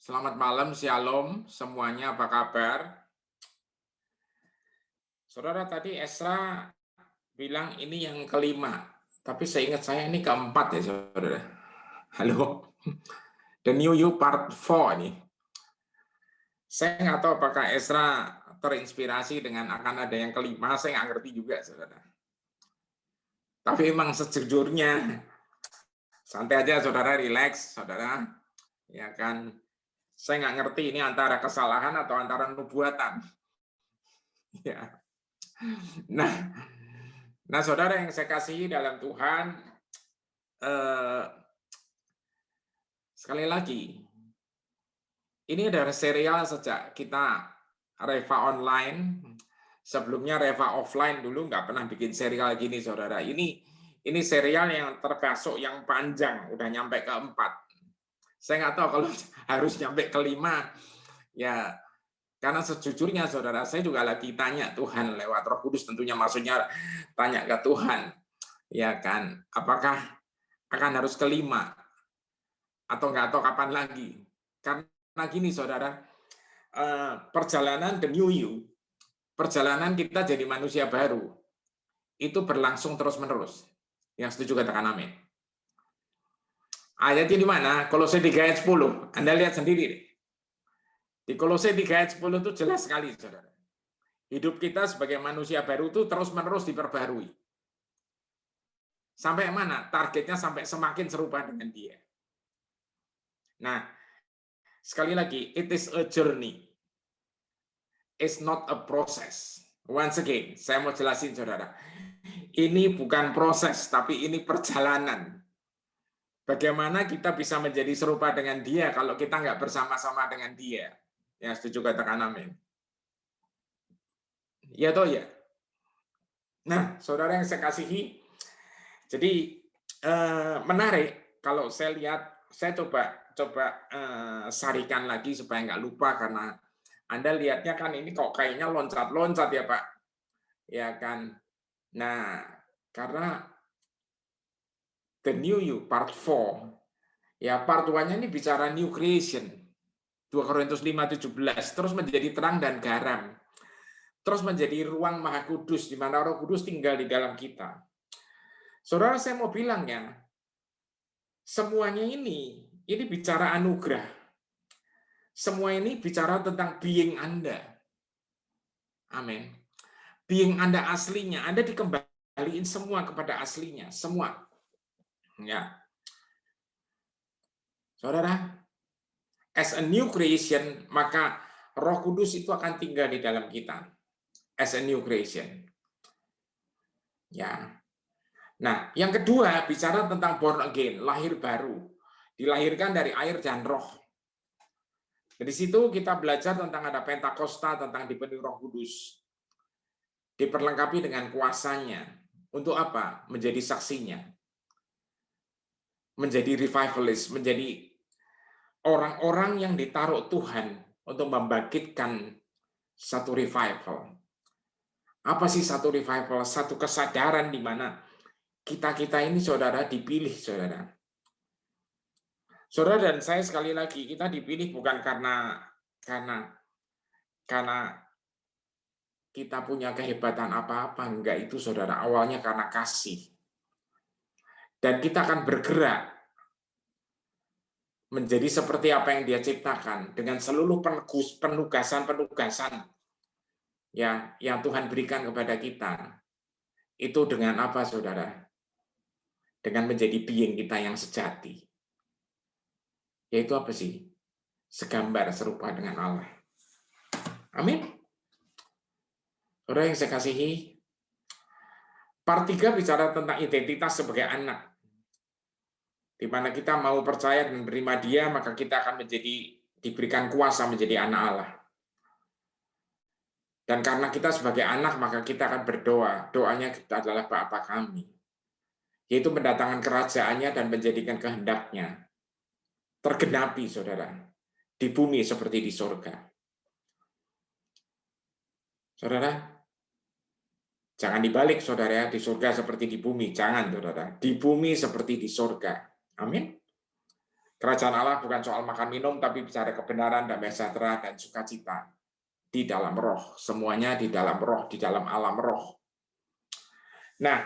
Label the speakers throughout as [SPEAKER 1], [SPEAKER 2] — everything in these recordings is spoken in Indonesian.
[SPEAKER 1] Selamat malam, Shalom semuanya, apa kabar? Saudara, tadi Esra bilang ini yang kelima, tapi seingat saya ini keempat ya, saudara. Halo, The New You Part 4 ini. Saya nggak tahu apakah Esra terinspirasi dengan akan ada yang kelima, saya nggak ngerti juga, saudara. Tapi emang sejujurnya, santai aja, saudara, relax, saudara. Ya kan, saya nggak ngerti ini antara kesalahan atau antara nubuatan. Ya. Nah, saudara yang saya kasihi dalam Tuhan, sekali lagi, ini adalah serial sejak kita Reva online. Sebelumnya Reva offline dulu nggak pernah bikin serial gini, saudara. Ini serial yang termasuk yang panjang, udah nyampe keempat. Saya nggak tahu kalau harus nyampe kelima, ya karena sejujurnya, saudara, saya juga lagi tanya Tuhan lewat Roh Kudus, tentunya maksudnya tanya ke Tuhan, ya kan, apakah akan harus kelima atau nggak tahu kapan lagi. Karena gini, saudara, perjalanan the new you, perjalanan kita jadi manusia baru, itu berlangsung terus-menerus. Yang setuju katakan amin. Ayatnya di mana? Kolose 3 ayat 10. Anda lihat sendiri. Di Kolose 3 ayat 10 itu jelas sekali, saudara. Hidup kita sebagai manusia baru itu terus-menerus diperbarui. Sampai mana? Targetnya sampai semakin serupa dengan dia. Nah, sekali lagi, it is a journey. It's not a process. Once again, saya mau jelasin, saudara. Ini bukan proses, tapi ini perjalanan. Bagaimana kita bisa menjadi serupa dengan dia kalau kita nggak bersama-sama dengan dia? Ya, setuju katakan amin. Ya toh ya. Nah, saudara yang saya kasihi, jadi menarik kalau saya lihat, saya coba sarikan lagi supaya nggak lupa, karena Anda lihatnya kan ini kok kayaknya loncat-loncat ya Pak, ya kan. Nah, karena The New You Part 4, ya Part 1-nya ini bicara new creation, 2 Korintus 5:17, terus menjadi terang dan garam, terus menjadi ruang Maha Kudus di mana Roh Kudus tinggal di dalam kita. Saudara, saya mau bilang ya, semuanya ini bicara anugerah. Semua ini bicara tentang being Anda. Amin. Being Anda aslinya, Anda dikembaliin semua kepada aslinya, semua. Ya. Saudara, as a new creation, maka Roh Kudus itu akan tinggal di dalam kita. As a new creation. Ya. Nah, yang kedua bicara tentang born again, lahir baru. Dilahirkan dari air dan roh. Dari situ kita belajar tentang ada Pentakosta, tentang dipenuhi Roh Kudus. Diperlengkapi dengan kuasanya. Untuk apa? Menjadi saksinya. Menjadi revivalist, menjadi orang-orang yang ditaruh Tuhan untuk membangkitkan satu revival. Apa sih satu revival? Satu kesadaran di mana kita ini, saudara, dipilih, saudara. Saudara dan saya, sekali lagi, kita dipilih bukan karena kita punya kehebatan apa-apa, enggak, itu saudara, awalnya karena kasih. Dan kita akan bergerak menjadi seperti apa yang Dia ciptakan dengan seluruh penugasan-penugasan ya yang Tuhan berikan kepada kita. Itu dengan apa, saudara? Dengan menjadi being kita yang sejati. Yaitu apa sih? Segambar serupa dengan Allah. Amin. Saudara yang saya kasihi, part 3 bicara tentang identitas sebagai anak. Di mana kita mau percaya dan menerima Dia, maka kita akan diberikan kuasa menjadi anak Allah. Dan karena kita sebagai anak, maka kita akan berdoa. Doanya kita adalah Bapa kami. Yaitu mendatangkan kerajaannya dan menjadikan kehendaknya tergenapi, saudara. Di bumi seperti di surga. Saudara, jangan dibalik, saudara, di surga seperti di bumi. Jangan, saudara. Di bumi seperti di surga. Amin. Kerajaan Allah bukan soal makan minum, tapi bicara kebenaran, damai sejahtera, dan sukacita di dalam roh. Semuanya di dalam roh, di dalam alam roh. Nah,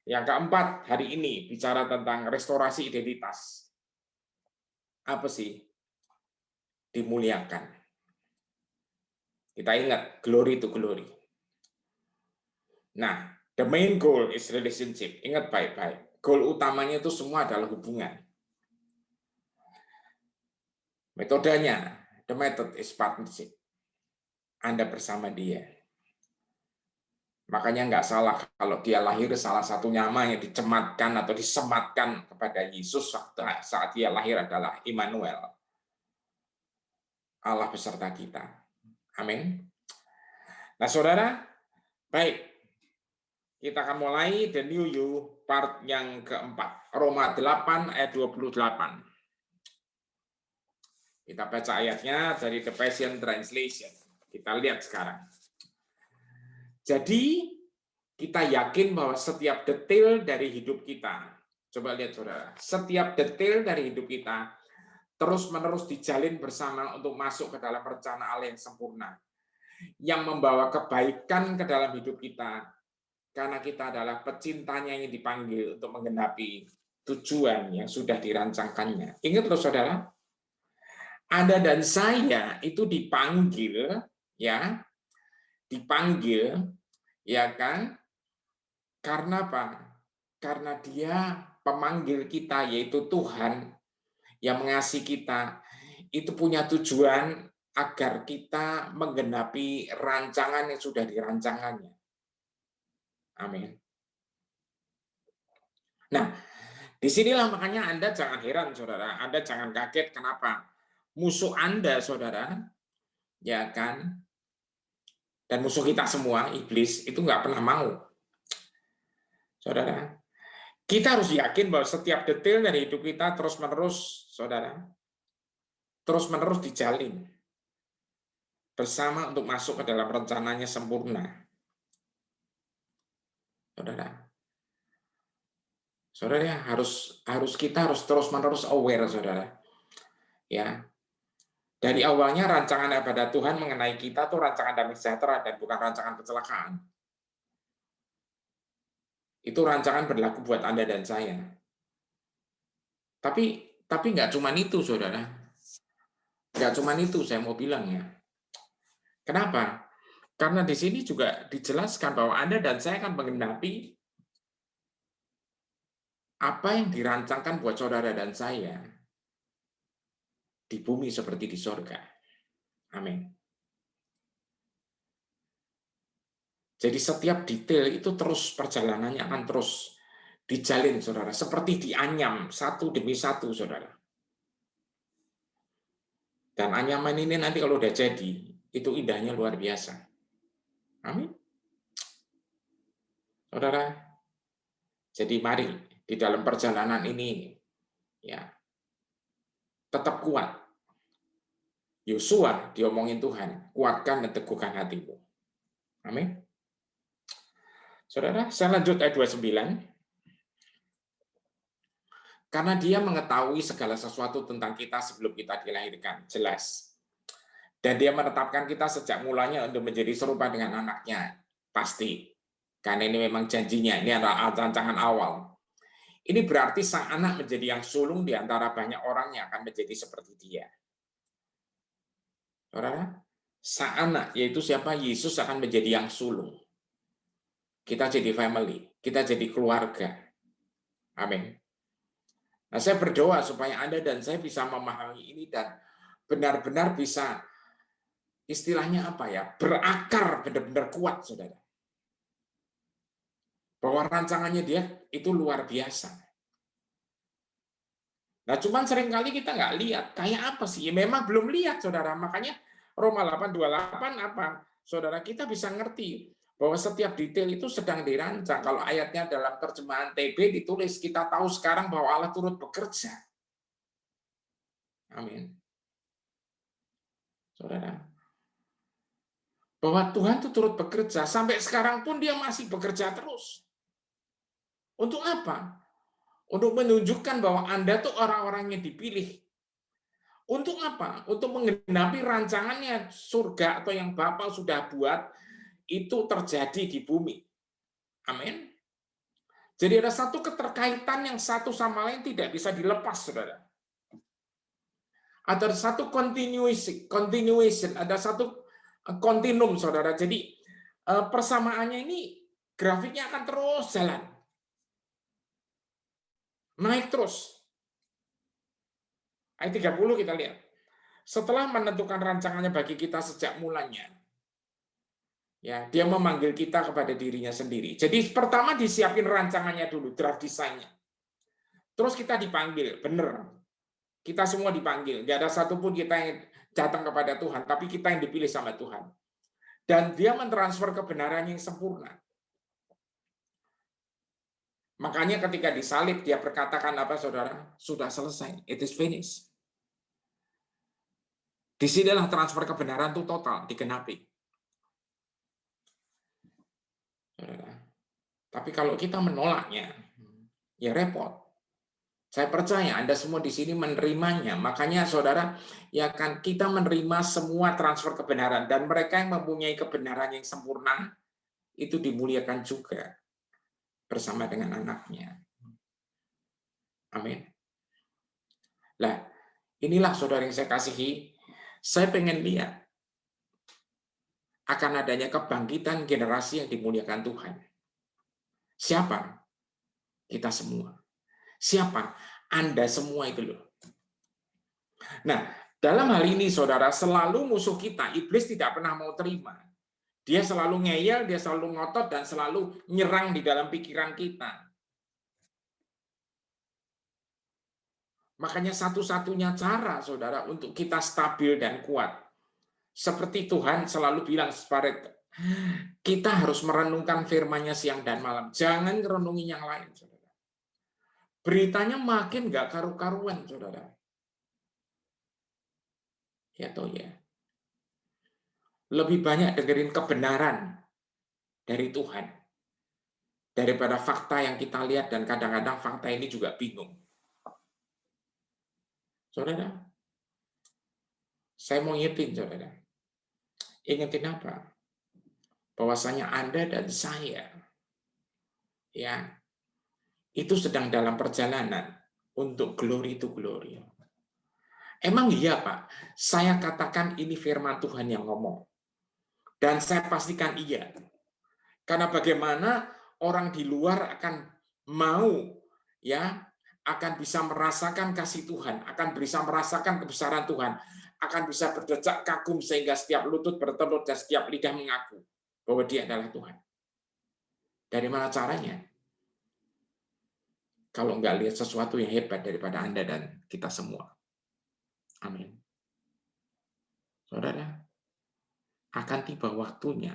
[SPEAKER 1] yang keempat hari ini bicara tentang restorasi identitas. Apa sih? Dimuliakan. Kita ingat, glory to glory. Nah, the main goal is relationship. Ingat baik-baik. Goal utamanya itu semua adalah hubungan. Metodenya, the method is partnership. Anda bersama dia. Makanya nggak salah kalau dia lahir salah satu nama yang dicematkan atau disematkan kepada Yesus saat dia lahir adalah Immanuel. Allah beserta kita. Amin. Nah, saudara, baik. Kita akan mulai the new you part yang keempat. Roma 8 ayat 28. Kita baca ayatnya dari The Passion Translation. Kita lihat sekarang. Jadi, kita yakin bahwa setiap detail dari hidup kita, coba lihat saudara, setiap detail dari hidup kita terus-menerus dijalin bersama untuk masuk ke dalam rencana Allah yang sempurna, yang membawa kebaikan ke dalam hidup kita, karena kita adalah pecintanya yang dipanggil untuk menggenapi tujuan yang sudah dirancangkannya. Ingat loh saudara, Anda dan saya itu dipanggil, ya kan? Karena apa? Karena Dia pemanggil kita, yaitu Tuhan yang mengasihi kita, itu punya tujuan agar kita menggenapi rancangan yang sudah dirancangkannya. Amin. Nah, disinilah makanya Anda jangan heran, saudara. Anda jangan kaget kenapa musuh Anda, saudara, ya kan, dan musuh kita semua, iblis, itu nggak pernah mau. Saudara, kita harus yakin bahwa setiap detail dari hidup kita terus-menerus, saudara, terus-menerus dijalin bersama untuk masuk ke dalam rencananya sempurna. Saudara, kita harus terus-menerus aware, saudara. Ya, dari awalnya rancangan ibadah Tuhan mengenai kita tuh rancangan damai sejahtera dan bukan rancangan kecelakaan. Itu rancangan berlaku buat Anda dan saya. Tapi nggak cuma itu, saudara. Nggak cuma itu saya mau bilang ya. Kenapa? Karena di sini juga dijelaskan bahwa Anda dan saya akan menggenapi apa yang dirancangkan buat saudara dan saya di bumi seperti di sorga. Amin. Jadi setiap detail itu terus perjalanannya akan terus dijalin, saudara. Seperti dianyam satu demi satu, saudara. Dan anyaman ini nanti kalau udah jadi, itu indahnya luar biasa. Amin. Saudara, jadi mari di dalam perjalanan ini, ya, tetap kuat. Yosua diomongin Tuhan, kuatkan dan teguhkan hatimu. Amin. Saudara, saya lanjut ayat 29. Karena dia mengetahui segala sesuatu tentang kita sebelum kita dilahirkan. Jelas. Dan dia menetapkan kita sejak mulanya untuk menjadi serupa dengan anaknya. Pasti. Karena ini memang janjinya. Ini adalah rancangan awal. Ini berarti sang anak menjadi yang sulung di antara banyak orang yang akan menjadi seperti dia. Saudara, sang anak, yaitu siapa? Yesus akan menjadi yang sulung. Kita jadi family. Kita jadi keluarga. Amin. Nah, saya berdoa supaya Anda dan saya bisa memahami ini dan benar-benar bisa, istilahnya apa ya, berakar benar-benar kuat, saudara. Bahwa rancangannya dia itu luar biasa. Nah, cuman seringkali kita nggak lihat, kayak apa sih? Ya, memang belum lihat, saudara. Makanya Roma 8:28 apa? Saudara, kita bisa ngerti bahwa setiap detail itu sedang dirancang. Kalau ayatnya dalam terjemahan TB ditulis, kita tahu sekarang bahwa Allah turut bekerja. Amin. Saudara, bahwa Tuhan itu turut bekerja, sampai sekarang pun dia masih bekerja terus. Untuk apa? Untuk menunjukkan bahwa Anda tuh orang-orang yang dipilih, Untuk apa? Untuk menggenapi rancangannya surga atau yang Bapa sudah buat itu terjadi di bumi. Amin. Jadi ada satu keterkaitan yang satu sama lain tidak bisa dilepas, saudara. Ada satu continuation, ada satu kontinum, saudara. Jadi persamaannya ini grafiknya akan terus jalan, naik terus. Ayat 30 kita lihat. Setelah menentukan rancangannya bagi kita sejak mulanya, ya, dia memanggil kita kepada dirinya sendiri. Jadi pertama disiapin rancangannya dulu, draft desainnya. Terus kita dipanggil, benar. Kita semua dipanggil. Tidak ada satupun kita yang datang kepada Tuhan, tapi kita yang dipilih sama Tuhan. Dan dia mentransfer kebenaran yang sempurna. Makanya ketika disalib, dia berkatakan apa, saudara? Sudah selesai, it is finished. Disinilah transfer kebenaran itu total, digenapi. Tapi kalau kita menolaknya, ya repot. Saya percaya Anda semua di sini menerimanya. Makanya saudara, ya kan kita menerima semua transfer kebenaran. Dan mereka yang mempunyai kebenaran yang sempurna, itu dimuliakan juga bersama dengan anaknya. Amin. Nah, inilah saudara yang saya kasihi. Saya pengen lihat akan adanya kebangkitan generasi yang dimuliakan Tuhan. Siapa? Kita semua. Siapa? Anda semua itu loh. Nah, dalam hal ini saudara, selalu musuh kita, iblis tidak pernah mau terima. Dia selalu ngeyel, dia selalu ngotot, dan selalu nyerang di dalam pikiran kita. Makanya satu-satunya cara, saudara, untuk kita stabil dan kuat. Seperti Tuhan selalu bilang, kita harus merenungkan firman-Nya siang dan malam. Jangan renungi yang lain, saudara. Beritanya makin nggak karu-karuan, saudara. Ya toh ya. Lebih banyak dengerin kebenaran dari Tuhan daripada fakta yang kita lihat, dan kadang-kadang fakta ini juga bingung. Saudara, saya mau ingetin saudara. Ingetin apa? Bahwasanya Anda dan saya ya itu sedang dalam perjalanan untuk glory to glory. Emang iya, Pak? Saya katakan ini firman Tuhan yang ngomong. Dan saya pastikan iya. Karena bagaimana orang di luar akan mau ya akan bisa merasakan kasih Tuhan, akan bisa merasakan kebesaran Tuhan, akan bisa berdecak kagum sehingga setiap lutut bertelur dan setiap lidah mengaku bahwa Dia adalah Tuhan. Dari mana caranya? Kalau nggak lihat sesuatu yang hebat daripada Anda dan kita semua. Amin. Saudara, akan tiba waktunya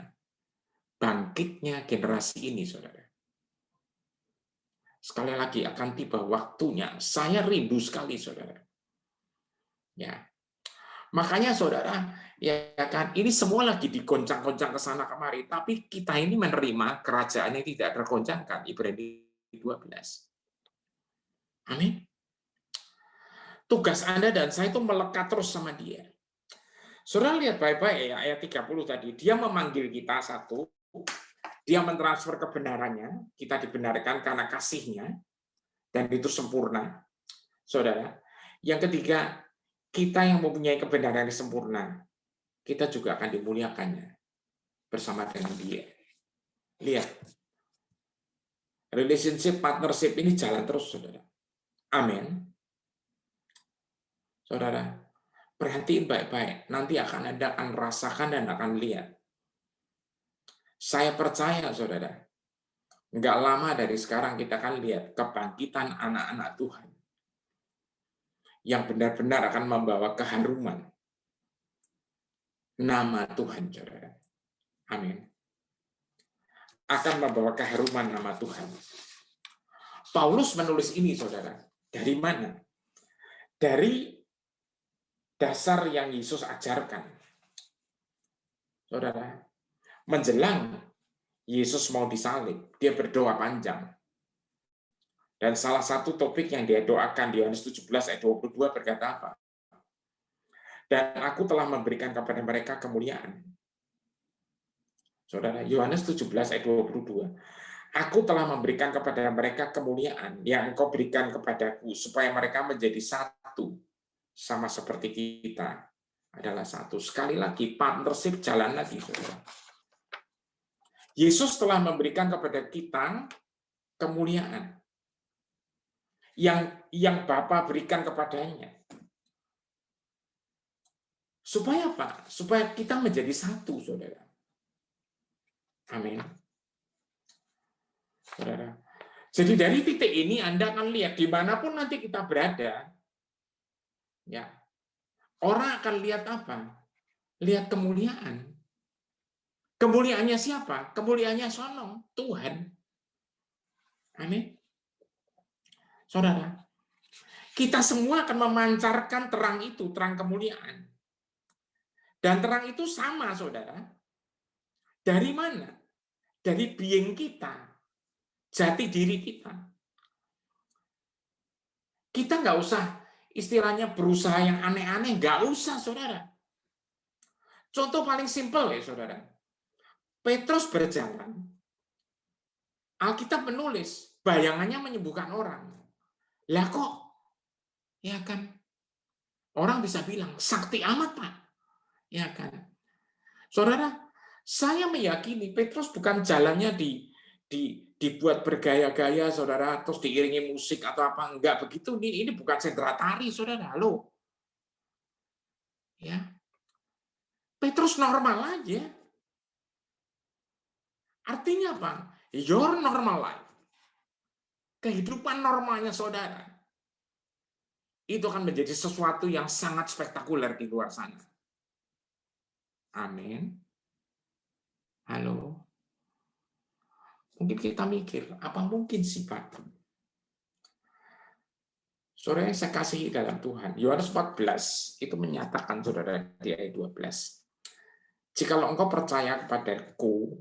[SPEAKER 1] bangkitnya generasi ini, saudara. Sekali lagi akan tiba waktunya. Saya rindu sekali, saudara. Ya, makanya saudara, ya kan, ini semua lagi digoncang-goncang ke sana kemari, tapi kita ini menerima kerajaan yang tidak tergoncangkan. Ibrani 12. Amin. Tugas Anda dan saya itu melekat terus sama Dia. Saudara lihat baik-baik ya, ayat 30 tadi. Dia memanggil kita satu, Dia mentransfer kebenarannya, kita dibenarkan karena kasih-Nya, dan itu sempurna. Saudara, yang ketiga, kita yang mempunyai kebenaran yang sempurna, kita juga akan dimuliakannya bersama dengan Dia. Lihat, relationship, partnership ini jalan terus, saudara. Amin. Saudara, perhatiin baik-baik. Nanti Anda akan rasakan dan akan lihat. Saya percaya, saudara, nggak lama dari sekarang kita akan lihat kebangkitan anak-anak Tuhan yang benar-benar akan membawa keharuman nama Tuhan, saudara. Amin. Akan membawa keharuman nama Tuhan. Paulus menulis ini, saudara. Dari mana? Dari dasar yang Yesus ajarkan. Saudara, menjelang Yesus mau disalib, dia berdoa panjang. Dan salah satu topik yang dia doakan di Yohanes 17 ayat 22 berkata apa? Dan aku telah memberikan kepada mereka kemuliaan. Saudara, Yohanes 17 ayat 22. Aku telah memberikan kepada mereka kemuliaan yang engkau berikan kepadaku, supaya mereka menjadi satu, sama seperti kita adalah satu. Sekali lagi, partnership jalan lagi, saudara. Yesus telah memberikan kepada kita kemuliaan yang Bapa berikan kepadanya. Supaya apa? Supaya kita menjadi satu, saudara. Amin. Saudara. Jadi dari titik ini Anda akan lihat dimanapun nanti kita berada, ya, orang akan lihat apa? Lihat kemuliaan. Kemuliaannya siapa? Kemuliaannya sono, Tuhan. Amin. Saudara, kita semua akan memancarkan terang itu, terang kemuliaan. Dan terang itu sama, saudara. Dari mana? Dari being kita, jati diri kita. Kita nggak usah istilahnya berusaha yang aneh-aneh, nggak usah, saudara. Contoh paling simpel ya, saudara. Petrus berjalan, Alkitab menulis, bayangannya menyembuhkan orang. Lah kok, ya kan? Orang bisa bilang, sakti amat, Pak. Ya kan? Saudara, saya meyakini Petrus bukan jalannya dibuat bergaya-gaya, saudara, terus diiringi musik atau apa, enggak begitu. Ini bukan sendera tari, saudara. Halo. Ya. Petrus normal aja. Artinya apa? Your normal life. Kehidupan normalnya saudara. Itu akan menjadi sesuatu yang sangat spektakuler di luar sana. Amin. Halo. Mungkin kita mikir, apa mungkin sih, Pak? Saudara yang saya kasihi dalam Tuhan, Yohanes 14 itu menyatakan, saudara, di ayat 12. Jikalau engkau percaya kepadaku,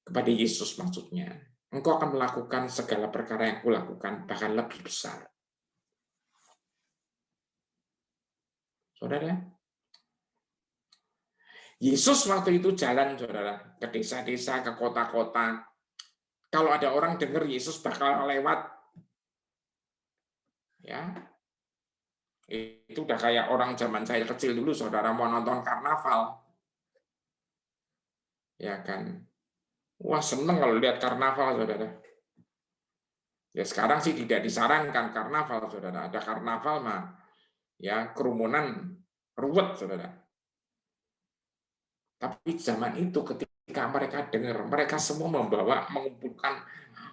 [SPEAKER 1] kepada Yesus maksudnya, engkau akan melakukan segala perkara yang kulakukan, bahkan lebih besar. Saudara, Yesus waktu itu jalan, saudara, ke desa-desa, ke kota-kota. Kalau ada orang dengar Yesus bakal lewat, ya, itu udah kayak orang zaman saya kecil dulu, saudara, mau nonton karnaval. Ya kan? Wah, seneng kalau lihat karnaval, saudara. Ya sekarang sih tidak disarankan karnaval, saudara. Ada karnaval mah, ya kerumunan ruwet, saudara. Tapi zaman itu ketika mereka dengar, mereka semua mengumpulkan,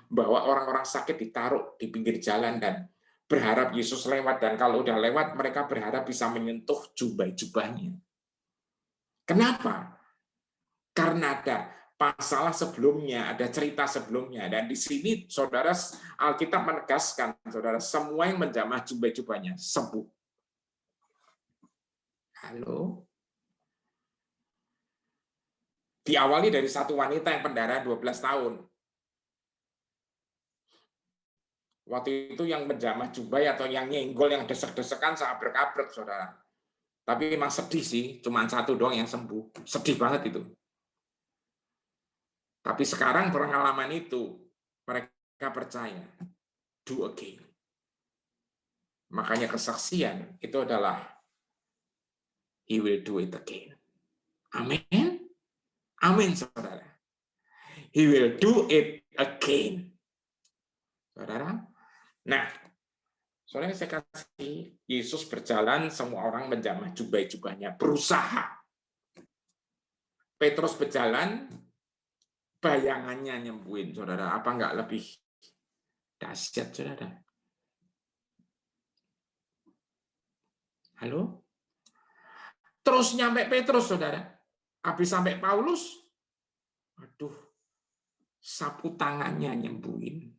[SPEAKER 1] bahwa orang-orang sakit ditaruh di pinggir jalan dan berharap Yesus lewat. Dan kalau udah lewat, mereka berharap bisa menyentuh jubah-jubahnya. Kenapa? Karena ada masalah sebelumnya, ada cerita sebelumnya. Dan di sini, saudara, Alkitab menegaskan, saudara, semua yang menjamah jubah-jubahnya sembuh. Halo? Diawali dari satu wanita yang pendarahan 12 tahun. Waktu itu yang menjamah jubah atau yang nyenggol, yang desek-desekan sangat berkabrek, saudara. Tapi memang sedih sih, cuma satu doang yang sembuh. Sedih banget itu. Tapi sekarang pengalaman itu, mereka percaya. Do again. Makanya kesaksian itu adalah He will do it again. Amin. Amin, saudara. He will do it again. Saudara. Nah, soalnya saya kasih Yesus berjalan, semua orang menjamah jubah-jubahnya, berusaha. Petrus berjalan, bayangannya nyembuhin, saudara. Apa enggak lebih dahsyat, saudara? Halo? Terus nyampe Petrus, saudara. Habis sampai Paulus, aduh, sapu tangannya nyembuhin.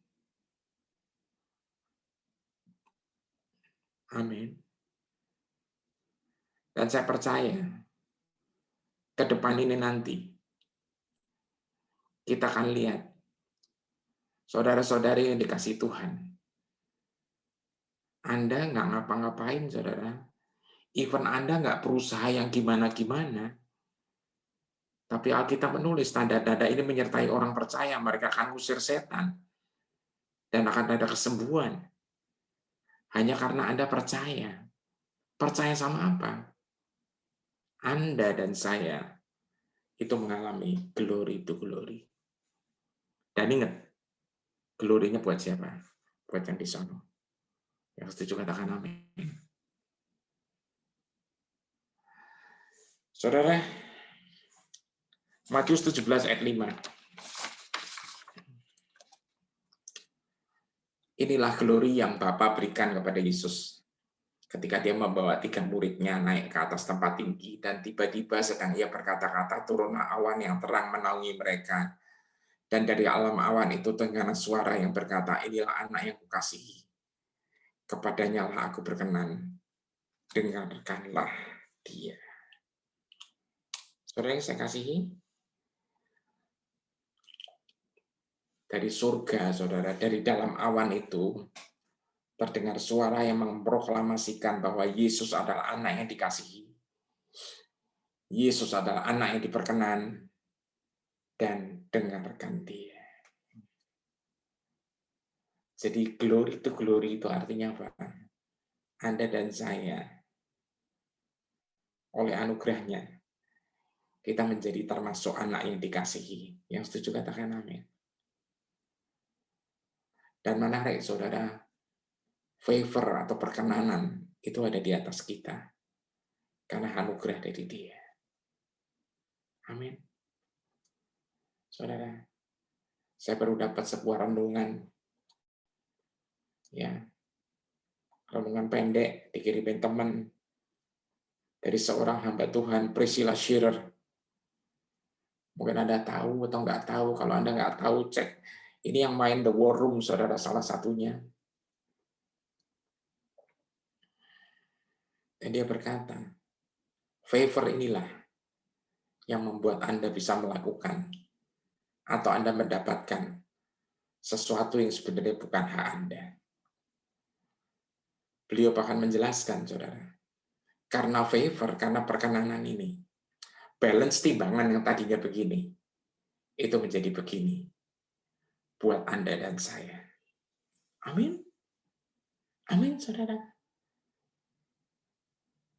[SPEAKER 1] Amin. Dan saya percaya, ke depan ini nanti, kita akan lihat, saudara-saudari yang dikasih Tuhan, Anda nggak ngapa-ngapain, saudara. Even Anda nggak berusaha yang gimana-gimana, tapi Alkitab menulis tanda-tanda ini menyertai orang percaya, mereka akan usir setan, dan akan ada kesembuhan. Hanya karena Anda percaya. Percaya sama apa? Anda dan saya itu mengalami glory to glory. Dan ingat, glory-nya buat siapa? Buat yang di sana. Yang setuju katakan amin. Saudara, Matius 17 ayat 5. Inilah glory yang Bapa berikan kepada Yesus. Ketika dia membawa 3 muridnya naik ke atas tempat tinggi, dan tiba-tiba sedang ia berkata-kata, turunlah awan yang terang menaungi mereka. Dan dari alam awan itu terdengar suara yang berkata, inilah anak yang kukasihi. Kepadanya lah aku berkenan. Dengarkanlah dia. Saudara yang saya kasihi, dari surga, saudara, dari dalam awan itu, terdengar suara yang memproklamasikan bahwa Yesus adalah anak yang dikasihi. Yesus adalah anak yang diperkenan, dan dengarkan dia. Jadi glory itu artinya apa? Anda dan saya, oleh anugerahnya, kita menjadi termasuk anak yang dikasihi. Yang setuju katakan amin. Dan menarik, saudara, favor atau perkenanan itu ada di atas kita. Karena anugerah dari dia. Amin. Saudara, saya baru dapat sebuah renungan. Ya, renungan pendek dikirimin teman dari seorang hamba Tuhan, Priscilla Shearer. Mungkin Anda tahu atau nggak tahu. Kalau Anda nggak tahu, cek. Ini yang main The War Room, saudara, salah satunya. Dan dia berkata, favor inilah yang membuat Anda bisa melakukan atau Anda mendapatkan sesuatu yang sebenarnya bukan hak Anda. Beliau bahkan menjelaskan, saudara, karena favor, karena perkenanan ini, balance timbangan yang tadinya begini, itu menjadi begini buat Anda dan saya. Amin. Amin, saudara.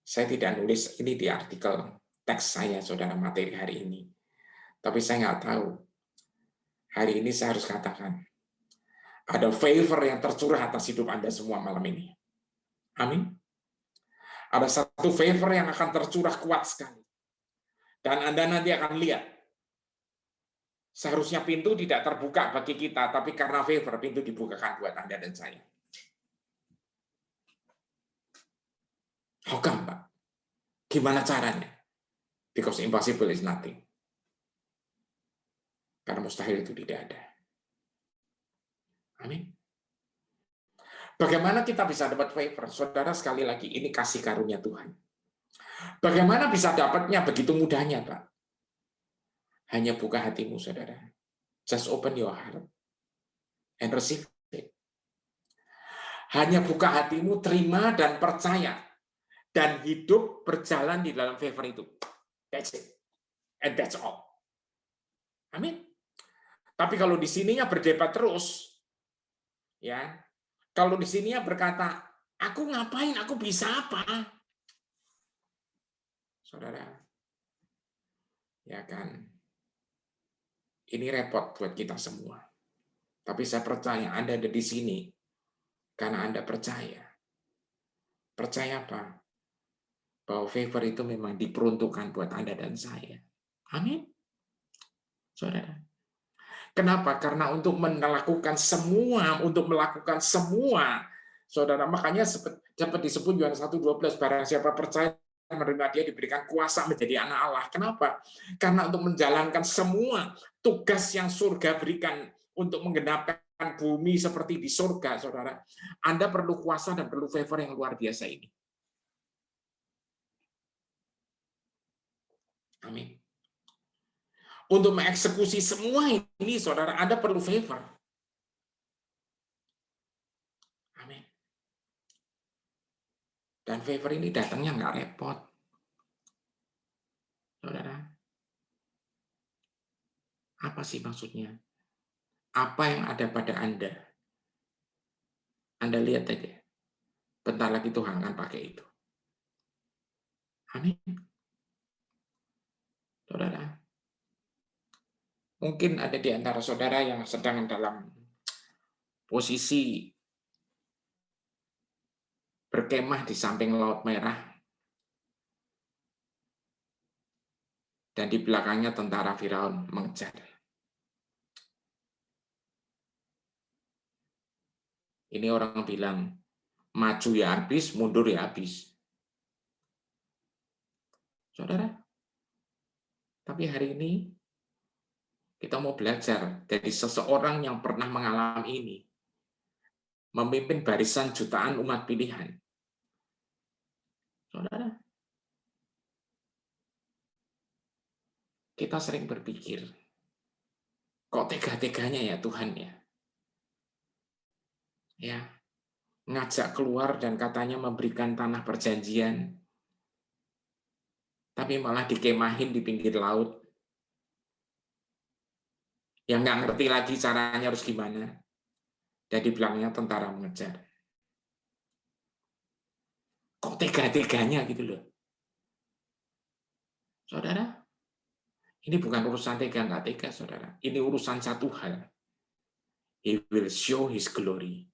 [SPEAKER 1] Saya tidak nulis ini di artikel teks saya, saudara, materi hari ini. Tapi saya nggak tahu. Hari ini saya harus katakan, ada favor yang tercurah atas hidup Anda semua malam ini. Amin. Ada satu favor yang akan tercurah kuat sekali. Dan Anda nanti akan lihat, seharusnya pintu tidak terbuka bagi kita, tapi karena favor, pintu dibukakan buat Anda dan saya. How come, Pak? Gimana caranya? Because impossible is nothing. Karena mustahil itu tidak ada. Amin. Bagaimana kita bisa dapat favor? Saudara, sekali lagi, ini kasih karunia Tuhan. Bagaimana bisa dapatnya begitu mudahnya, Pak? Hanya buka hatimu, saudara. Just open your heart and receive it. Hanya buka hatimu, terima dan percaya. Dan hidup berjalan di dalam favor itu. That's it. And that's all. Amin. Tapi kalau di sininya berdebat terus, ya, kalau di sininya berkata, aku ngapain, aku bisa apa? Saudara, ya kan, ini repot buat kita semua. Tapi saya percaya Anda ada di sini karena Anda percaya. Percaya apa? Bahwa favor itu memang diperuntukkan buat Anda dan saya. Amin. Saudara. Kenapa? Karena untuk melakukan semua, saudara, makanya dapat disebut Yohanes 1:12, barang siapa percaya menerima dia diberikan kuasa menjadi anak Allah. Kenapa? Karena untuk menjalankan semua tugas yang surga berikan untuk menggenapkan bumi seperti di surga, saudara, Anda perlu kuasa dan perlu favor yang luar biasa ini. Amin. Untuk mengeksekusi semua ini, saudara, Anda perlu favor. Amin. Dan favor ini datangnya nggak repot. Saudara, apa sih maksudnya? Apa yang ada pada Anda? Anda lihat aja. Bentar lagi Tuhan akan pakai itu. Amin. Saudara, mungkin ada di antara saudara yang sedang dalam posisi berkemah di samping Laut Merah, dan di belakangnya tentara Firaun mengejar. Ini orang bilang, maju ya habis, mundur ya habis. Saudara, tapi hari ini kita mau belajar dari seseorang yang pernah mengalami ini, memimpin barisan jutaan umat pilihan. Saudara, kita sering berpikir, kok tega-teganya ya Tuhan ya? Ya, ngajak keluar dan katanya memberikan tanah perjanjian, tapi malah dikemahin di pinggir laut. Yang nggak ngerti lagi caranya harus gimana. Dan di belakangnya tentara mengejar. Kok tega-teganya gitu loh. Saudara, ini bukan urusan tega nggak tega, saudara. Ini urusan satu hal. He will show his glory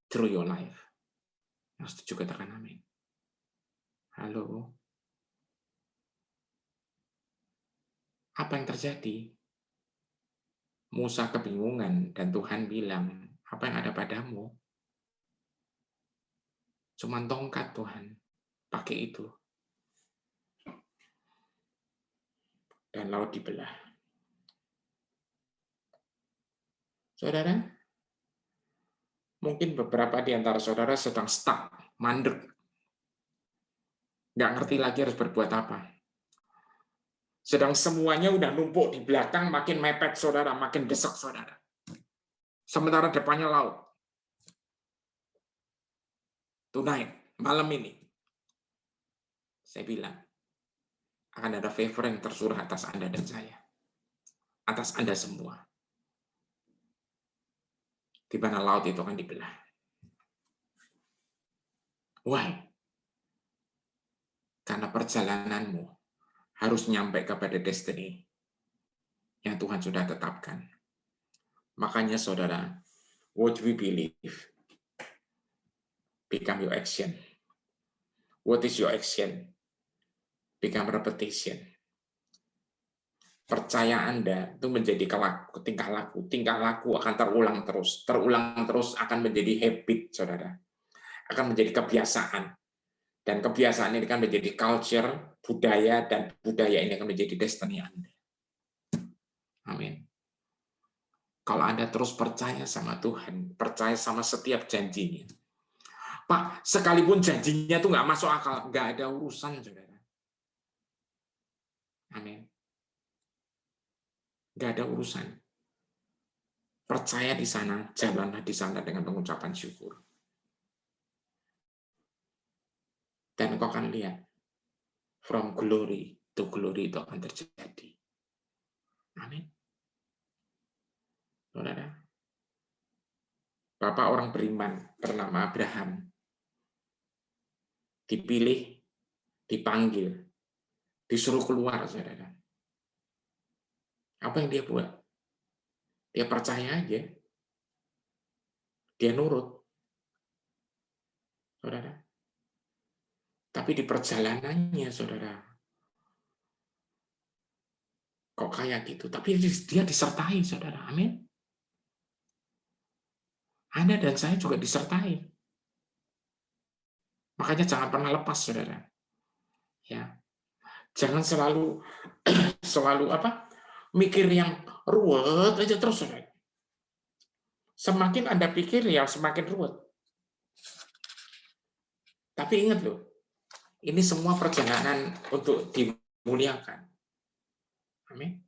[SPEAKER 1] through your life. Yang setuju katakan amin. Halo. Apa yang terjadi? Musa kebingungan dan Tuhan bilang, apa yang ada padamu? Cuman tongkat Tuhan. Pakai itu. Dan laut dibelah. Saudara, mungkin beberapa di antara saudara sedang stuck, mandek. Nggak ngerti lagi harus berbuat apa. Sedang semuanya udah numpuk di belakang, makin mepet saudara, makin desek saudara. Sementara depannya laut. Tonight, malam ini, saya bilang, akan ada favor yang tersurah atas Anda dan saya. Atas Anda semua. Di mana laut itu akan dibelah. Why? Karena perjalananmu harus nyampe kepada destiny yang Tuhan sudah tetapkan. Makanya saudara, what we believe become your action. What is your action? Become repetition. Percaya Anda itu menjadi tingkah laku. Tingkah laku akan terulang terus. Terulang terus akan menjadi habit, saudara. Akan menjadi kebiasaan. Dan kebiasaan ini akan menjadi culture, budaya, dan budaya ini akan menjadi destiny Anda. Amin. Kalau Anda terus percaya sama Tuhan, percaya sama setiap janjinya. Pak, sekalipun janjinya itu nggak masuk akal, nggak ada urusan, saudara. Amin. Nggak ada urusan. Percaya di sana, jalanlah di sana dengan pengucapan syukur. Dan kau akan lihat, from glory to glory itu akan terjadi. Amin. Saudara, Bapak orang beriman bernama Abraham, dipilih, dipanggil, disuruh keluar, saudara. Apa yang dia buat? Dia percaya aja. Dia nurut. Saudara. Tapi di perjalanannya, saudara, kok kayak gitu? Tapi dia disertai, saudara. Amin. Anda dan saya juga disertai. Makanya jangan pernah lepas, saudara. Ya. Jangan selalu mikir yang ruwet aja terus, saudara. Semakin Anda pikir ya semakin ruwet. Tapi ingat loh, ini semua perjalanan untuk dimuliakan. Amin.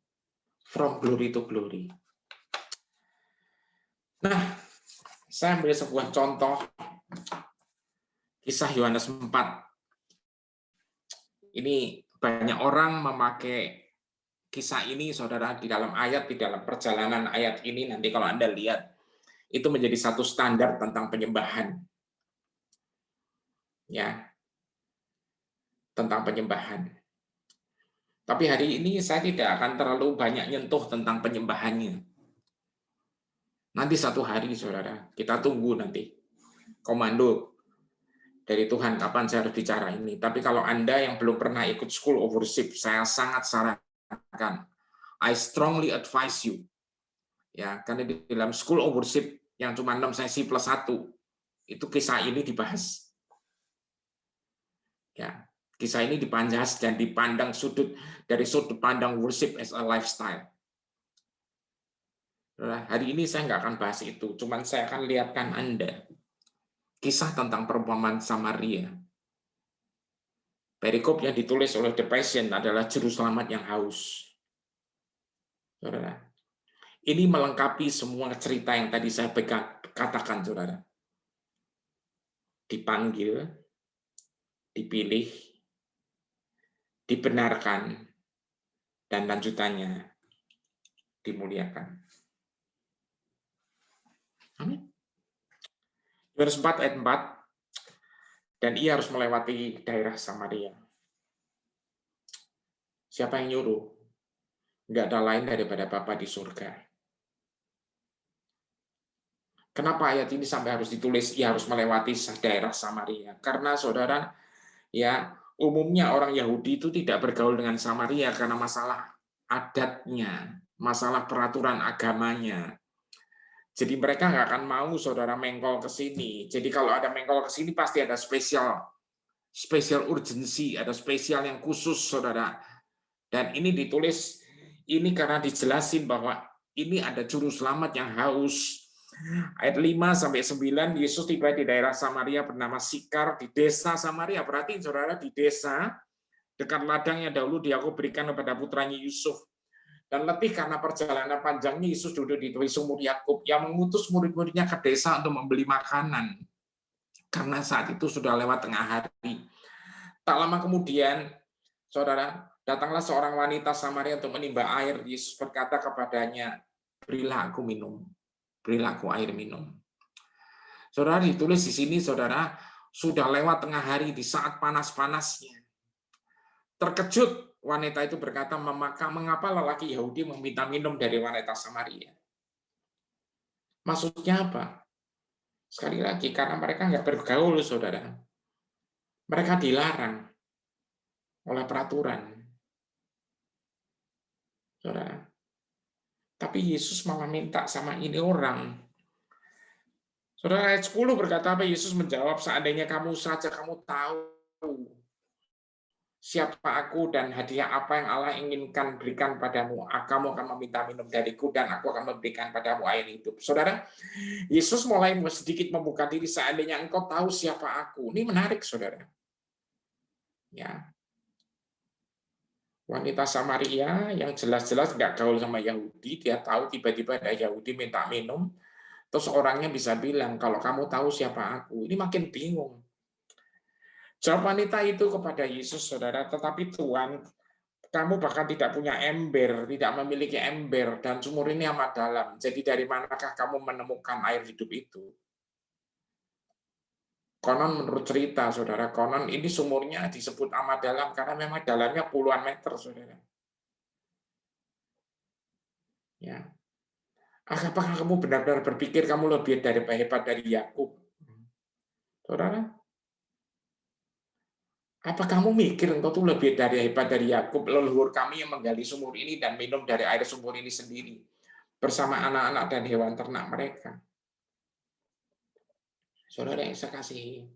[SPEAKER 1] From glory to glory. Nah, saya ambil sebuah contoh Kisah Yohanes 4. Ini banyak orang memakai kisah ini, saudara, di dalam perjalanan ayat ini, nanti kalau Anda lihat, itu menjadi satu standar tentang penyembahan. Ya, tentang penyembahan. Tapi hari ini saya tidak akan terlalu banyak nyentuh tentang penyembahannya. Nanti satu hari, saudara, kita tunggu nanti komando dari Tuhan kapan saya harus bicara ini. Tapi kalau Anda yang belum pernah ikut School of Worship, saya sangat sarankan, I strongly advise you, ya, karena di dalam School of Worship yang cuma 6 sesi plus 1, itu kisah ini dibahas. Ya, kisah ini dibahas dan dipandang dari sudut pandang worship as a lifestyle. Nah, hari ini saya nggak akan bahas itu, cuman saya akan lihatkan Anda kisah tentang perumpamaan Samaria. Perikop yang ditulis oleh The Passion adalah juru selamat yang haus. Saudara, ini melengkapi semua cerita yang tadi saya katakan, saudara. Dipanggil, dipilih, dibenarkan, dan lanjutannya dimuliakan. Amin. Yohanes 4 ayat 4, dan ia harus melewati daerah Samaria. Siapa yang nyuruh? Enggak ada lain daripada Bapa di surga. Kenapa ayat ini sampai harus ditulis ia harus melewati daerah Samaria? Karena saudara, ya, umumnya orang Yahudi itu tidak bergaul dengan Samaria karena masalah adatnya, masalah peraturan agamanya. Jadi mereka nggak akan mau saudara mengkol ke sini. Jadi kalau ada mengkol ke sini pasti ada spesial urgensi, ada spesial yang khusus, saudara. Dan ini ditulis, ini karena dijelasin bahwa ini ada juru selamat yang haus. Ayat 5-9, Yesus tiba di daerah Samaria bernama Sikar, di desa Samaria. Perhatiin saudara, di desa, dekat ladang yang dahulu Yakub berikan kepada putranya Yusuf. Dan letih karena perjalanan panjangnya, Yesus duduk di tepi sumur Yakub yang mengutus murid-muridnya ke desa untuk membeli makanan. Karena saat itu sudah lewat tengah hari. Tak lama kemudian, saudara, datanglah seorang wanita Samaria untuk menimba air. Yesus berkata kepadanya, berilah aku minum. Berilah aku air minum. Saudara, ditulis di sini, saudara, sudah lewat tengah hari di saat panas-panasnya. Terkejut, wanita itu berkata, mengapa lelaki Yahudi meminta minum dari wanita Samaria? Maksudnya apa? Sekali lagi, karena mereka nggak bergaul, saudara. Mereka dilarang oleh peraturan. Saudara. Tapi Yesus malah minta sama ini orang. Saudara, ayat 10 berkata apa? Yesus menjawab, seandainya kamu saja kamu tahu siapa aku dan hadiah apa yang Allah inginkan berikan padamu, kamu akan meminta minum dariku dan aku akan memberikan padamu air hidup. Saudara, Yesus mulai sedikit membuka diri, seandainya engkau tahu siapa aku. Ini menarik, saudara. Ya. Wanita Samaria yang jelas-jelas nggak gaul sama Yahudi, dia tahu tiba-tiba ada Yahudi minta minum, terus orangnya bisa bilang, kalau kamu tahu siapa aku. Ini makin bingung. Jawab wanita itu kepada Yesus, saudara, tetapi Tuhan, kamu bahkan tidak punya ember, tidak memiliki ember, dan sumur ini amat dalam. Jadi dari manakah kamu menemukan air hidup itu? Konon menurut cerita, saudara, konon ini sumurnya disebut amat dalam karena memang dalamnya puluhan meter, saudara. Ya. Apakah kamu benar-benar berpikir kamu lebih hebat dari Yakub? Saudara, apa kamu mikir engkau tuh lebih hebat dari Yakub, leluhur kami yang menggali sumur ini dan minum dari air sumur ini sendiri bersama anak-anak dan hewan ternak mereka? Saudara yang saya kasihi,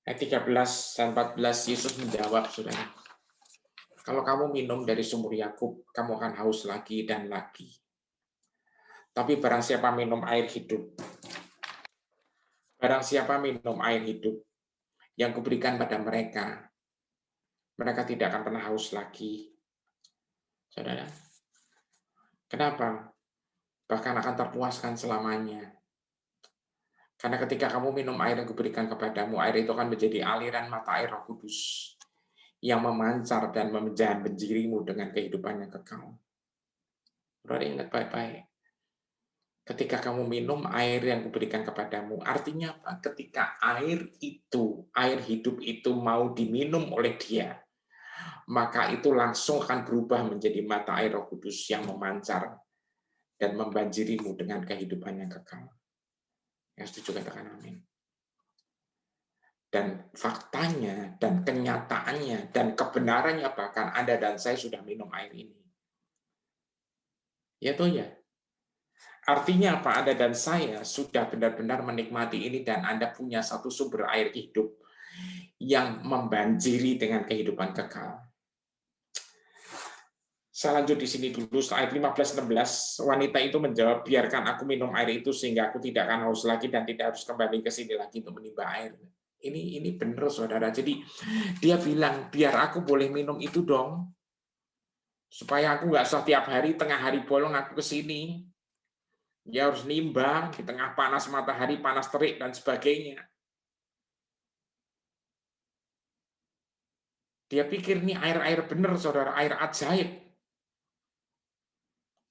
[SPEAKER 1] ayat 13 dan 14 Yesus menjawab, saudara, kalau kamu minum dari sumur Yakub, kamu akan haus lagi dan lagi. Tapi barang siapa minum air hidup, yang kuberikan pada mereka, mereka tidak akan pernah haus lagi. Saudara, kenapa? Bahkan akan terpuaskan selamanya. Karena ketika kamu minum air yang kuberikan kepadamu, air itu akan menjadi aliran mata air Roh Kudus yang memancar dan membenjirimu dengan kehidupan yang kekal. Saudara ingat baik-baik. Ketika kamu minum air yang kuberikan kepadamu, artinya apa? Ketika air itu, air hidup itu mau diminum oleh dia, maka itu langsung akan berubah menjadi mata air Roh Kudus yang memancar dan membanjirimu dengan kehidupan yang kekal. Yang setuju katakan amin. Dan faktanya, dan kenyataannya, dan kebenarannya bahkan Anda dan saya sudah minum air ini. Ya toh ya? Artinya apa? Anda dan saya sudah benar-benar menikmati ini dan Anda punya satu sumber air hidup yang membanjiri dengan kehidupan kekal. Saya lanjut di sini dulu, ayat 15-16. Wanita itu menjawab, biarkan aku minum air itu sehingga aku tidak akan haus lagi dan tidak harus kembali ke sini lagi untuk menimba air. Ini benar, saudara. Jadi dia bilang, biar aku boleh minum itu dong, supaya aku nggak usah tiap hari tengah hari bolong aku ke sini. Dia harus nimba di tengah panas matahari, panas terik dan sebagainya. Dia pikir ini air-air benar, saudara, air ajaib.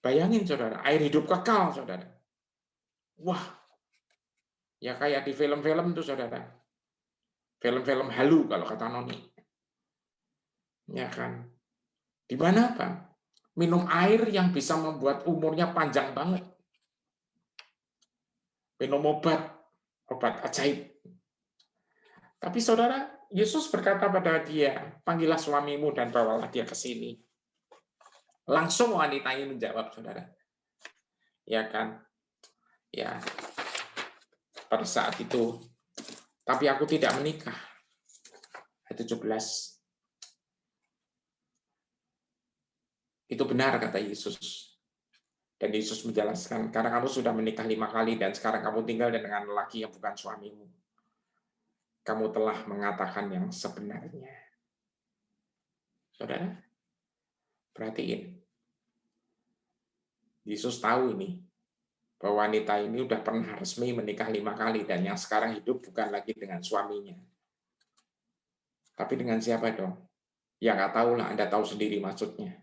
[SPEAKER 1] Bayangin, saudara, air hidup kekal, saudara. Wah, ya kayak di film-film tuh, saudara. Film-film halu kalau kata Noni. Ya kan? Di mana apa? Minum air yang bisa membuat umurnya panjang banget. Minum obat ajaib. Tapi saudara, Yesus berkata pada dia, panggillah suamimu dan bawalah dia ke sini. Langsung wanita ini menjawab, saudara. Ya kan? Ya, pada saat itu, tapi aku tidak menikah. Ayat 17. Itu benar, kata Yesus. Dan Yesus menjelaskan, karena kamu sudah menikah 5 kali dan sekarang kamu tinggal dengan lelaki yang bukan suamimu. Kamu telah mengatakan yang sebenarnya. Saudara, perhatiin. Yesus tahu ini, bahwa wanita ini udah pernah resmi menikah 5 kali dan yang sekarang hidup bukan lagi dengan suaminya. Tapi dengan siapa dong? Ya nggak tahu lah, Anda tahu sendiri maksudnya.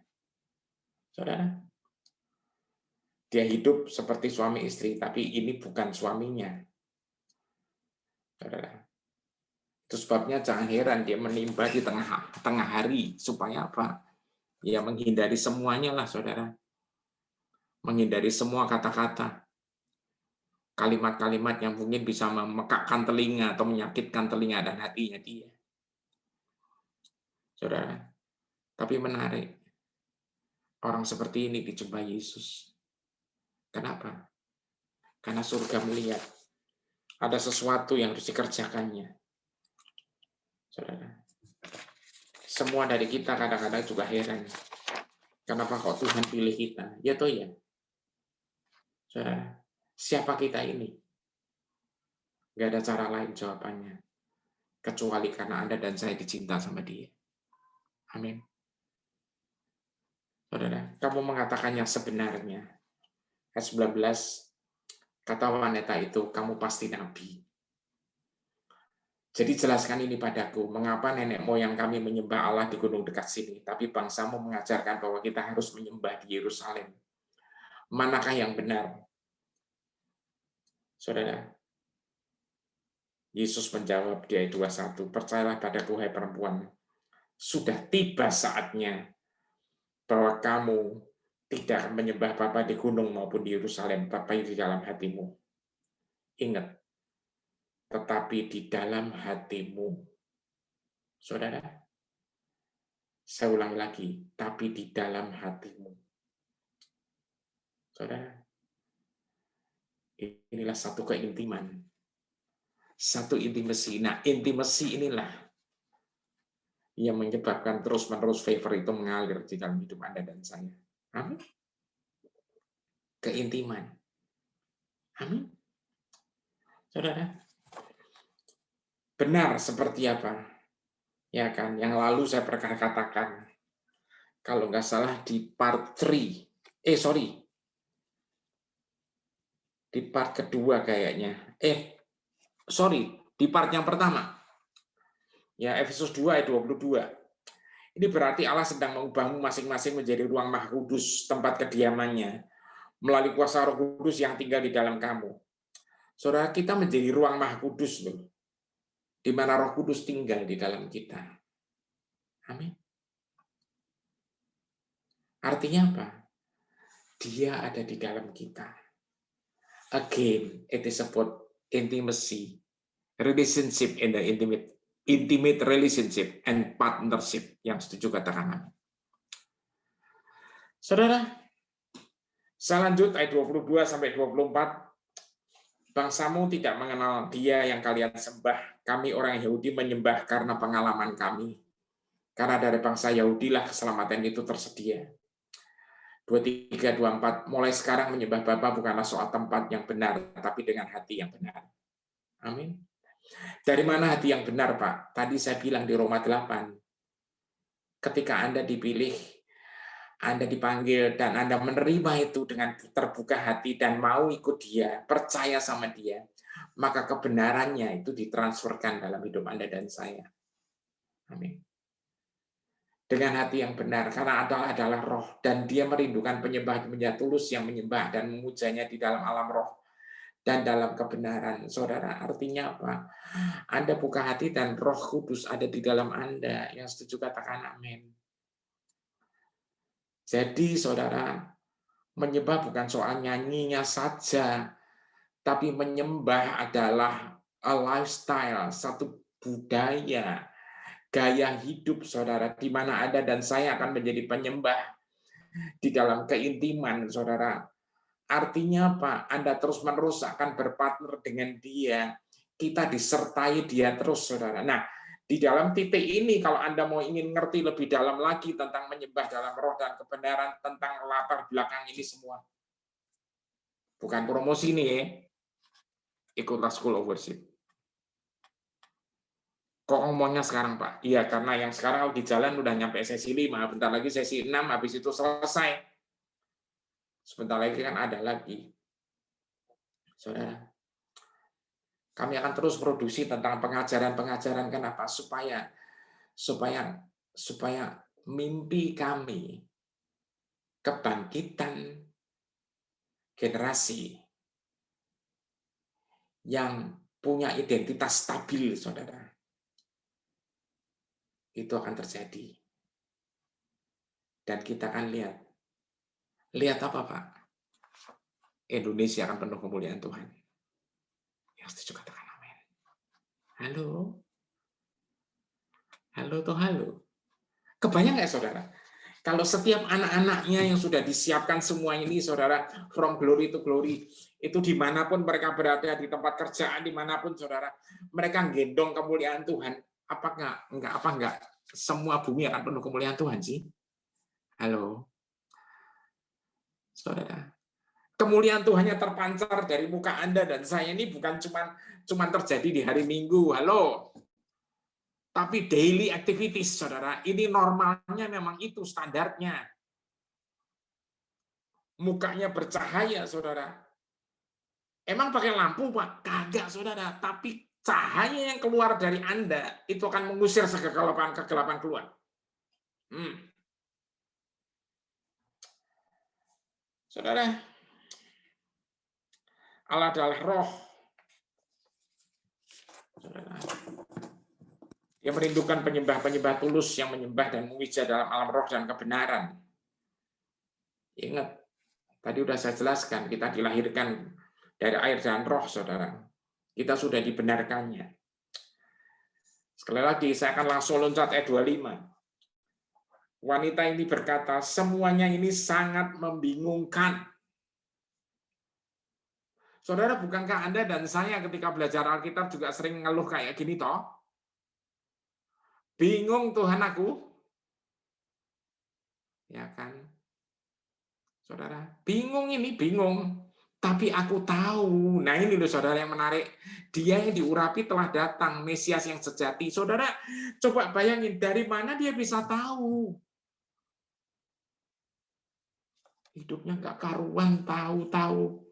[SPEAKER 1] Saudara, dia hidup seperti suami istri, tapi ini bukan suaminya. Saudara, itu sebabnya jangan heran dia menimba di tengah hari. Supaya apa? Ya menghindari semuanya lah, saudara. Menghindari semua kata-kata. Kalimat-kalimat yang mungkin bisa memekakkan telinga atau menyakitkan telinga dan hatinya dia. Saudara, tapi menarik. Orang seperti ini dijumpai Yesus. Kenapa? Karena surga melihat ada sesuatu yang harus dikerjakannya. Saudara, semua dari kita kadang-kadang juga heran. Kenapa kok Tuhan pilih kita? Ya toh ya. Saudara, siapa kita ini? Gak ada cara lain jawabannya. Kecuali karena Anda dan saya dicinta sama dia. Amin. Saudara, kamu mengatakan yang sebenarnya. Ayat 19, kata wanita itu, kamu pasti nabi. Jadi jelaskan ini padaku, mengapa nenek moyang kami menyembah Allah di gunung dekat sini, tapi bangsamu mengajarkan bahwa kita harus menyembah di Yerusalem. Manakah yang benar? Saudara, Yesus menjawab di ayat 21, percayalah padaku, hai perempuan, sudah tiba saatnya bahwa kamu tidak menyembah Bapa di gunung maupun di Yerusalem, tapi di dalam hatimu. Ingat, tetapi di dalam hatimu. Saudara, saya ulangi lagi, tapi di dalam hatimu. Saudara, inilah satu keintiman. Satu intimasi. Nah, intimasi inilah yang menyebabkan terus-menerus favor itu mengalir di dalam hidup Anda dan saya. Amin. Keintiman. Amin. Saudara, benar seperti apa? Ya kan, yang lalu saya pernah katakan, kalau nggak salah di part 3, di part kedua kayaknya. di part yang pertama. Ya, Efesus 2 ayat 22. Ini berarti Allah sedang mengubahmu masing-masing menjadi ruang Maha Kudus, tempat kediamannya, melalui kuasa Roh Kudus yang tinggal di dalam kamu. Saudara, kita menjadi ruang Maha Kudus loh, di mana Roh Kudus tinggal di dalam kita. Amin. Artinya apa? Dia ada di dalam kita. Again, it is about intimacy, relationship in the intimate relationship and partnership. Yang setuju katakan amin. Saudara, saya lanjut ayat 22 sampai 24. Bangsamu tidak mengenal Dia yang kalian sembah. Kami orang Yahudi menyembah karena pengalaman kami. Karena dari bangsa Yahudilah keselamatan itu tersedia. 23, 24. Mulai sekarang menyembah Bapa bukanlah soal tempat yang benar, tapi dengan hati yang benar. Amin. Dari mana hati yang benar, Pak? Tadi saya bilang di Roma 8. Ketika Anda dipilih, Anda dipanggil, dan Anda menerima itu dengan terbuka hati dan mau ikut Dia, percaya sama Dia, maka kebenarannya itu ditransferkan dalam hidup Anda dan saya. Amin. Dengan hati yang benar, karena adalah roh, dan Dia merindukan penyembah-penyembah tulus yang menyembah dan memujanya di dalam alam roh dan dalam kebenaran. Saudara, artinya apa? Anda buka hati dan Roh Kudus ada di dalam Anda. Yang setuju katakan amin. Jadi saudara, menyembah bukan soal nyanyinya saja, tapi menyembah adalah a lifestyle, satu budaya, gaya hidup saudara, di mana Anda dan saya akan menjadi penyembah di dalam keintiman saudara. Artinya apa? Anda terus-menerus akan berpartner dengan Dia. Kita disertai Dia terus saudara. Nah, di dalam titik ini, kalau Anda mau ingin ngerti lebih dalam lagi tentang menyembah dalam roh dan kebenaran, tentang latar belakang ini semua. Bukan promosi nih ya. Ikutlah School of Worship. Kok ngomongnya sekarang, Pak? Iya, karena yang sekarang di jalan udah nyampe sesi 5, bentar lagi sesi 6, habis itu selesai. Sebentar lagi kan ada lagi. Saudara, kami akan terus produksi tentang pengajaran-pengajaran, kenapa? Supaya mimpi kami, kebangkitan generasi yang punya identitas stabil, saudara, itu akan terjadi. Dan kita akan lihat apa, Pak? Indonesia akan penuh kemuliaan Tuhan. Yang setuju katakan amin. Halo? Halo toh halo? Kebayang nggak, saudara? Kalau setiap anak-anaknya yang sudah disiapkan semua ini, saudara, from glory to glory, itu dimanapun mereka berada, di tempat kerjaan, dimanapun, saudara, mereka gendong kemuliaan Tuhan. Apa enggak? Semua bumi akan penuh kemuliaan Tuhan sih. Halo, saudara. Kemuliaan Tuhannya terpancar dari muka Anda dan saya ini bukan cuma terjadi di hari Minggu. Halo. Tapi daily activities, saudara, ini normalnya memang itu standarnya. Mukanya bercahaya, saudara. Emang pakai lampu, Pak? Kagak, saudara. Tapi cahaya yang keluar dari Anda itu akan mengusir kegelapan keluar. Saudara, Allah adalah roh. Saudara, Dia merindukan penyembah-penyembah tulus yang menyembah dan memujia dalam alam roh dan kebenaran. Ingat, tadi sudah saya jelaskan, kita dilahirkan dari air dan roh, saudara. Kita sudah dibenarkannya. Sekali lagi, saya akan langsung loncat ayat 25. Wanita ini berkata, semuanya ini sangat membingungkan. Saudara, bukankah Anda dan saya ketika belajar Alkitab juga sering ngeluh kayak gini, toh? Bingung Tuhan aku. Ya kan? Saudara, bingung. Tapi aku tahu. Nah ini loh saudara yang menarik. Dia yang diurapi telah datang, Mesias yang sejati. Saudara, coba bayangin dari mana dia bisa tahu. Hidupnya nggak karuan, tahu.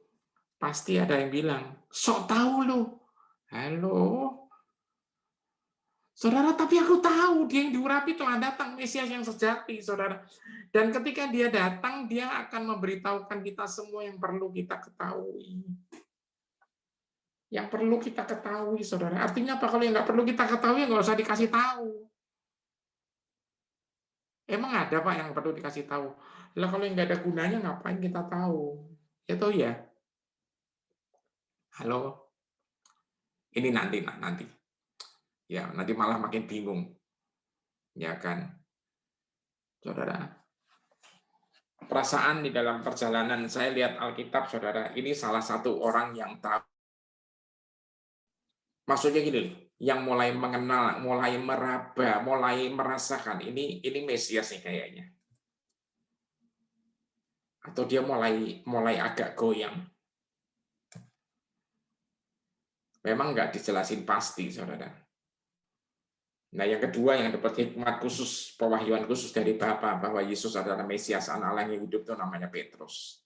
[SPEAKER 1] Pasti ada yang bilang, sok tahu lu. Halo? Saudara, tapi aku tahu dia yang diurapi telah datang, Mesias yang sejati, saudara. Dan ketika dia datang, dia akan memberitahukan kita semua yang perlu kita ketahui. Yang perlu kita ketahui, saudara. Artinya apa? Kalau yang nggak perlu kita ketahui, nggak usah dikasih tahu. Emang ada Pak yang perlu dikasih tahu? Lah kalau yang nggak ada gunanya, ngapain kita tahu? Ya tahu ya? Halo? Ini nanti. Ya, nanti malah makin bingung. Ya kan? Saudara, perasaan di dalam perjalanan saya lihat Alkitab, saudara, ini salah satu orang yang tahu. Maksudnya gini, yang mulai mengenal, mulai meraba, mulai merasakan ini Mesias nih kayaknya. Atau dia mulai agak goyang. Memang nggak dijelasin pasti, saudara. Nah, yang kedua yang dapat hikmat khusus, pewahyuan khusus dari Bapa bahwa Yesus adalah Mesias, anak Allah yang hidup, itu namanya Petrus.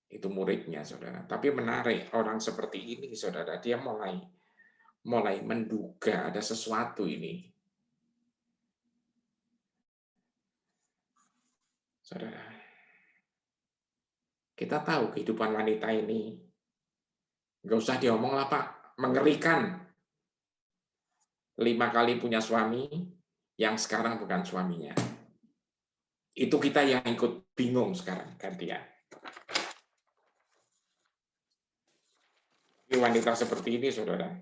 [SPEAKER 1] Itu muridnya, saudara. Tapi menarik, orang seperti ini, saudara, dia mulai menduga ada sesuatu ini. Saudara, kita tahu kehidupan wanita ini, nggak usah diomong lah Pak, mengerikan. 5 kali punya suami, yang sekarang bukan suaminya. Itu kita yang ikut bingung sekarang, gantian. Wanita seperti ini, saudara,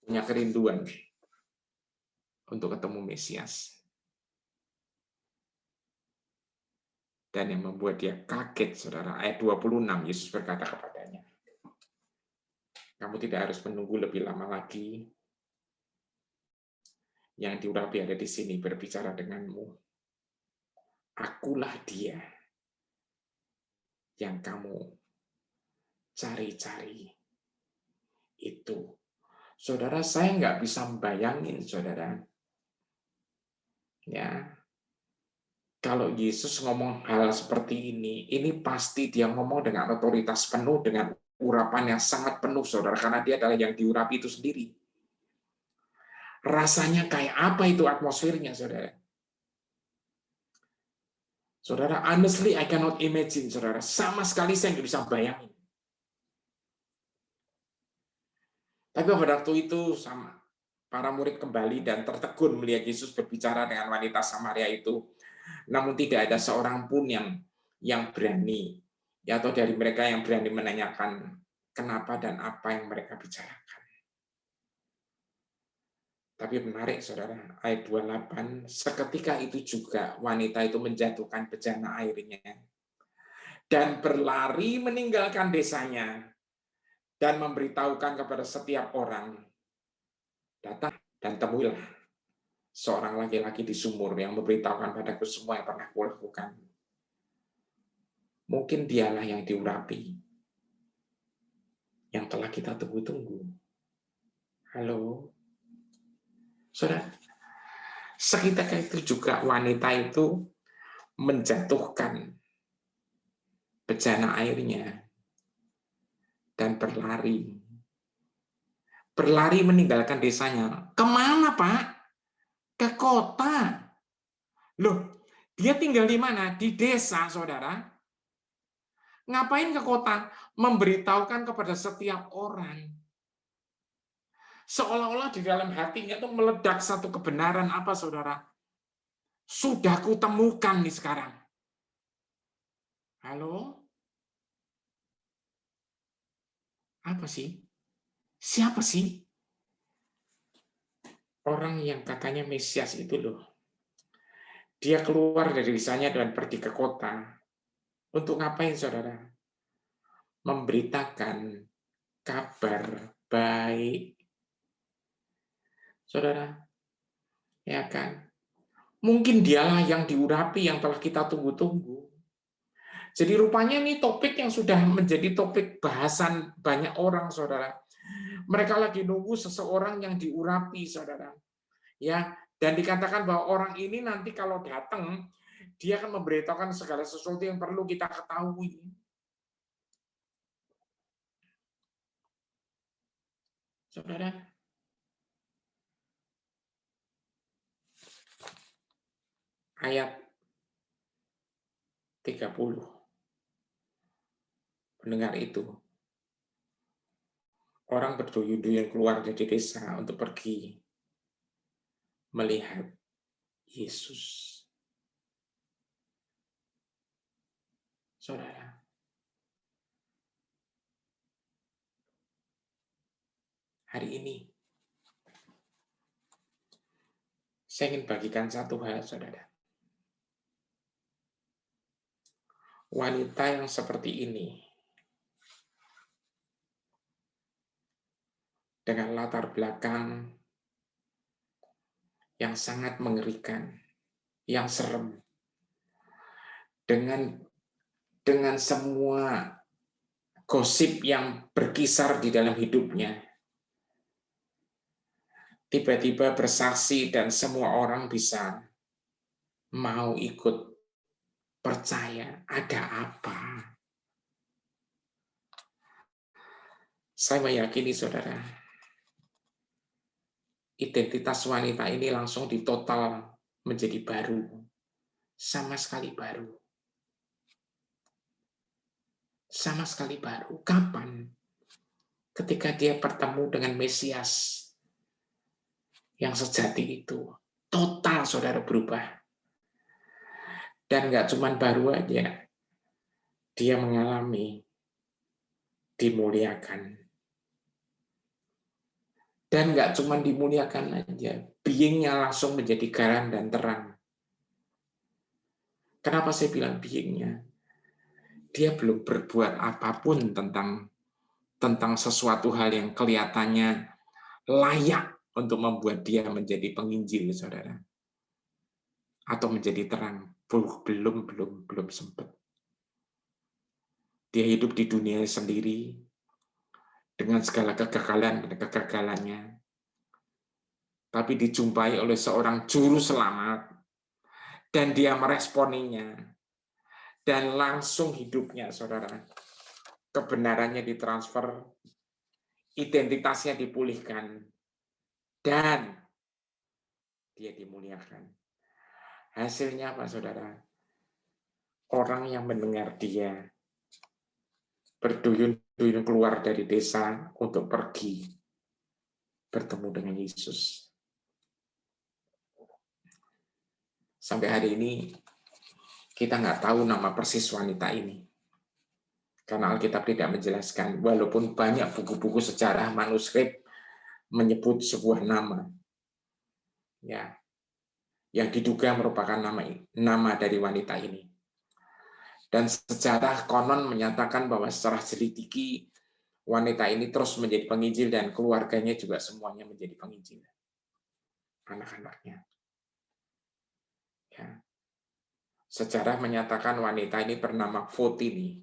[SPEAKER 1] punya kerinduan untuk ketemu Mesias. Dan yang membuat dia kaget, saudara, ayat 26, Yesus berkata kepadanya, kamu tidak harus menunggu lebih lama lagi. Yang diurapi ada di sini berbicara denganmu. Akulah dia yang kamu cari-cari. Itu. Saudara, saya nggak bisa membayangin, saudara. Ya, kalau Yesus ngomong hal seperti ini pasti dia ngomong dengan otoritas penuh, dengan urapan yang sangat penuh, saudara, karena dia adalah yang diurapi itu sendiri. Rasanya kayak apa itu atmosfernya, saudara? Saudara, honestly, I cannot imagine, saudara. Sama sekali saya nggak bisa bayangin. Tapi pada waktu itu, sama para murid kembali dan tertegun melihat Yesus berbicara dengan wanita Samaria itu. Namun tidak ada seorang pun yang berani, ya, atau dari mereka yang berani menanyakan kenapa dan apa yang mereka bicarakan. Tapi menarik, saudara, ayat 28, seketika itu juga wanita itu menjatuhkan bejana airnya dan berlari meninggalkan desanya dan memberitahukan kepada setiap orang, datang dan temuilah seorang laki-laki di sumur yang memberitahukan padaku semua yang pernah kulakukan. Mungkin dialah yang diurapi, yang telah kita tunggu-tunggu. Halo? Saudara, seketika itu juga wanita itu menjatuhkan bejana airnya dan berlari meninggalkan desanya. Kemana, Pak? Ke kota. Loh, dia tinggal di mana? Di desa, saudara. Ngapain ke kota? Memberitahukan kepada setiap orang. Seolah-olah di dalam hatinya itu meledak satu kebenaran apa, saudara? Sudah kutemukan nih sekarang. Halo? Apa sih? Siapa sih? Orang yang katanya Mesias itu loh. Dia keluar dari desanya dan pergi ke kota. Untuk ngapain, saudara? Memberitakan kabar baik. Saudara, ya kan? Mungkin dialah yang diurapi yang telah kita tunggu-tunggu. Jadi rupanya ini topik yang sudah menjadi topik bahasan banyak orang, saudara. Mereka lagi nunggu seseorang yang diurapi, saudara. Ya, dan dikatakan bahwa orang ini nanti kalau datang, dia akan memberitahukan segala sesuatu yang perlu kita ketahui. Saudara. Ayat 30. Mendengar itu, orang berduyun-duyun keluar dari desa untuk pergi melihat Yesus. Saudara, hari ini saya ingin bagikan satu hal, saudara. Wanita yang seperti ini, dengan latar belakang yang sangat mengerikan, yang serem, dengan semua gosip yang berkisar di dalam hidupnya, tiba-tiba bersaksi dan semua orang bisa mau ikut percaya. Ada apa? Saya meyakini, saudara, identitas wanita ini langsung ditotal menjadi baru. Sama sekali baru. Sama sekali baru. Kapan? Ketika dia bertemu dengan Mesias yang sejati itu. Total, saudara, berubah. Dan nggak cuma baru aja. Dia mengalami dimuliakan. Dan nggak cuma dimuliakan aja. Beingnya langsung menjadi garam dan terang. Kenapa saya bilang beingnya? Dia belum berbuat apapun tentang sesuatu hal yang kelihatannya layak untuk membuat dia menjadi penginjil, saudara. Atau menjadi terang. Belum sempat. Dia hidup di dunia sendiri dengan segala kegagalan dan kegagalannya. Tapi dijumpai oleh seorang juru selamat dan dia meresponinya. Dan langsung hidupnya, saudara, kebenarannya ditransfer, identitasnya dipulihkan, dan dia dimuliakan. Hasilnya apa, saudara? Orang yang mendengar dia berduyun-duyun keluar dari desa untuk pergi bertemu dengan Yesus. Sampai hari ini kita nggak tahu nama persis wanita ini. Karena Alkitab tidak menjelaskan, walaupun banyak buku-buku sejarah manuskrip menyebut sebuah nama. Ya, yang diduga merupakan nama dari wanita ini. Dan sejarah konon menyatakan bahwa secara selidiki wanita ini terus menjadi penginjil dan keluarganya juga semuanya menjadi penginjil. Anak-anaknya. Ya. Sejarah menyatakan wanita ini bernama Fotini.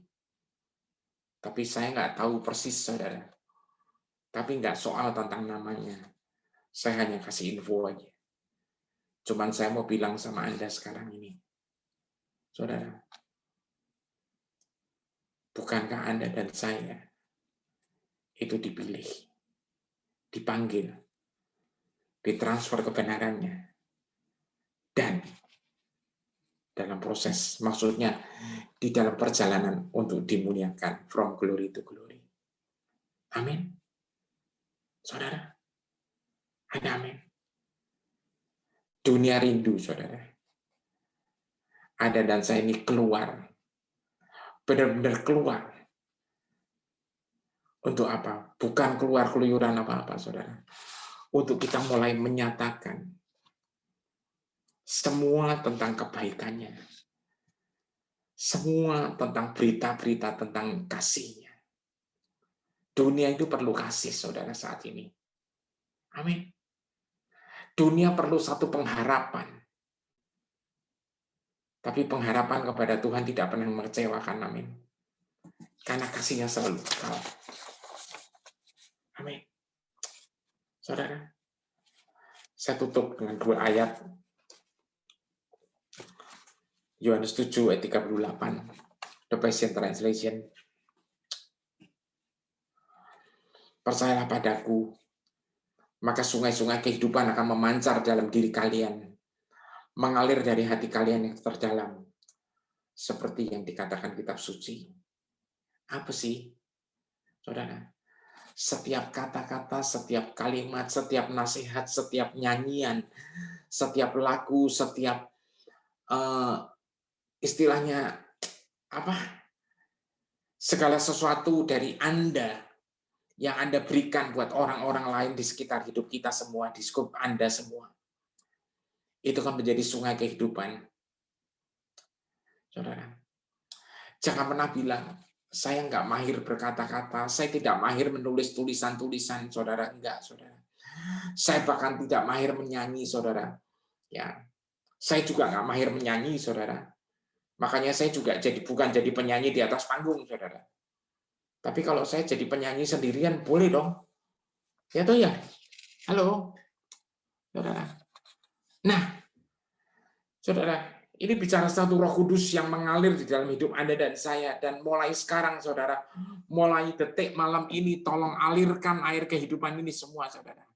[SPEAKER 1] Tapi saya nggak tahu persis, saudara. Tapi nggak soal tentang namanya. Saya hanya kasih info aja. Cuman saya mau bilang sama Anda sekarang ini. Saudara, bukankah Anda dan saya itu dipilih, dipanggil, ditransfer kebenarannya, dan dalam proses, maksudnya di dalam perjalanan untuk dimuliakan from glory to glory. Amin. Saudara, ada amin. Dunia rindu, saudara. Ada dan saya ini keluar, benar-benar keluar. Untuk apa? Bukan keluar keluyuran apa-apa, saudara. Untuk kita mulai menyatakan semua tentang kebaikannya. Semua tentang berita-berita tentang kasihnya. Dunia itu perlu kasih, saudara, saat ini. Amin. Dunia perlu satu pengharapan. Tapi pengharapan kepada Tuhan tidak pernah mengecewakan, amin. Karena kasihnya selalu kekal. Amin. Saudara, saya tutup dengan 2 ayat. Yohanes 7 ayat 38, The Passion Translation. Percayalah padaku maka sungai-sungai kehidupan akan memancar dalam diri kalian, mengalir dari hati kalian yang terdalam, seperti yang dikatakan kitab suci. Apa sih, saudara? Setiap kata-kata, setiap kalimat, setiap nasihat, setiap nyanyian, setiap lagu, setiap istilahnya apa? Segala sesuatu dari Anda yang Anda berikan buat orang-orang lain di sekitar hidup kita semua, di skup Anda semua. Itu kan menjadi sungai kehidupan. Saudara, jangan pernah bilang, saya nggak mahir berkata-kata, saya tidak mahir menulis tulisan-tulisan, saudara. Enggak, saudara. Saya bahkan tidak mahir menyanyi, saudara. Ya, saya juga nggak mahir menyanyi, saudara. Makanya saya juga bukan jadi penyanyi di atas panggung, saudara. Tapi kalau saya jadi penyanyi sendirian, boleh dong. Ya toh ya? Halo, saudara. Nah, saudara, ini bicara satu Roh Kudus yang mengalir di dalam hidup Anda dan saya. Dan mulai sekarang, saudara, mulai detik malam ini, tolong alirkan air kehidupan ini semua, saudara.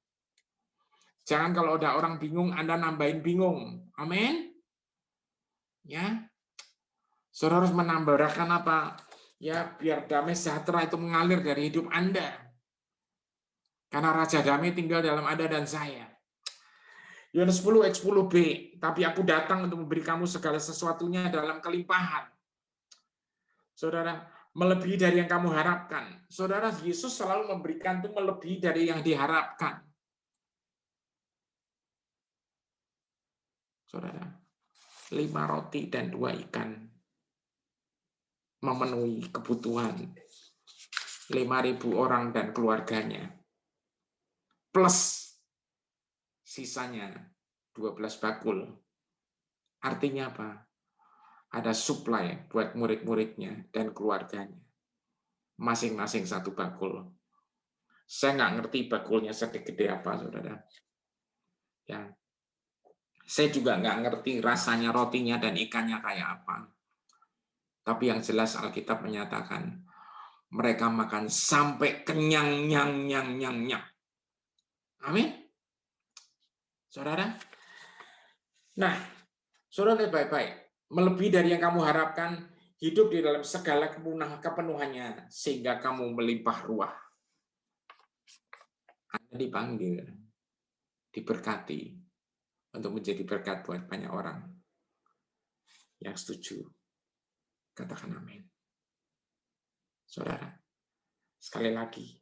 [SPEAKER 1] Jangan kalau ada orang bingung, Anda nambahin bingung. Amin. Ya, saudara harus menambahkan apa? Ya, biar damai sejahtera itu mengalir dari hidup Anda. Karena Raja Damai tinggal dalam Anda dan saya. Yohanes 10 ayat 10b, tapi aku datang untuk memberi kamu segala sesuatunya dalam kelimpahan. Saudara, melebihi dari yang kamu harapkan. Saudara, Yesus selalu memberikan itu melebihi dari yang diharapkan. Saudara, 5 roti dan 2 ikan memenuhi kebutuhan 5.000 orang dan keluarganya. Plus sisanya 12 bakul. Artinya apa? Ada supply buat murid-muridnya dan keluarganya. Masing-masing 1 bakul. Saya nggak ngerti bakulnya segede apa, saudara. Ya, saya juga nggak ngerti rasanya rotinya dan ikannya kayak apa. Tapi yang jelas Alkitab menyatakan mereka makan sampai kenyang, nyang. Amin. Saudara. Nah, saudara lihat baik-baik. Melebihi dari yang kamu harapkan, hidup di dalam segala kepenuhannya, sehingga kamu melimpah ruah. Anda dipanggil, diberkati, untuk menjadi berkat buat banyak orang. Yang setuju, katakan amin. Saudara, sekali lagi,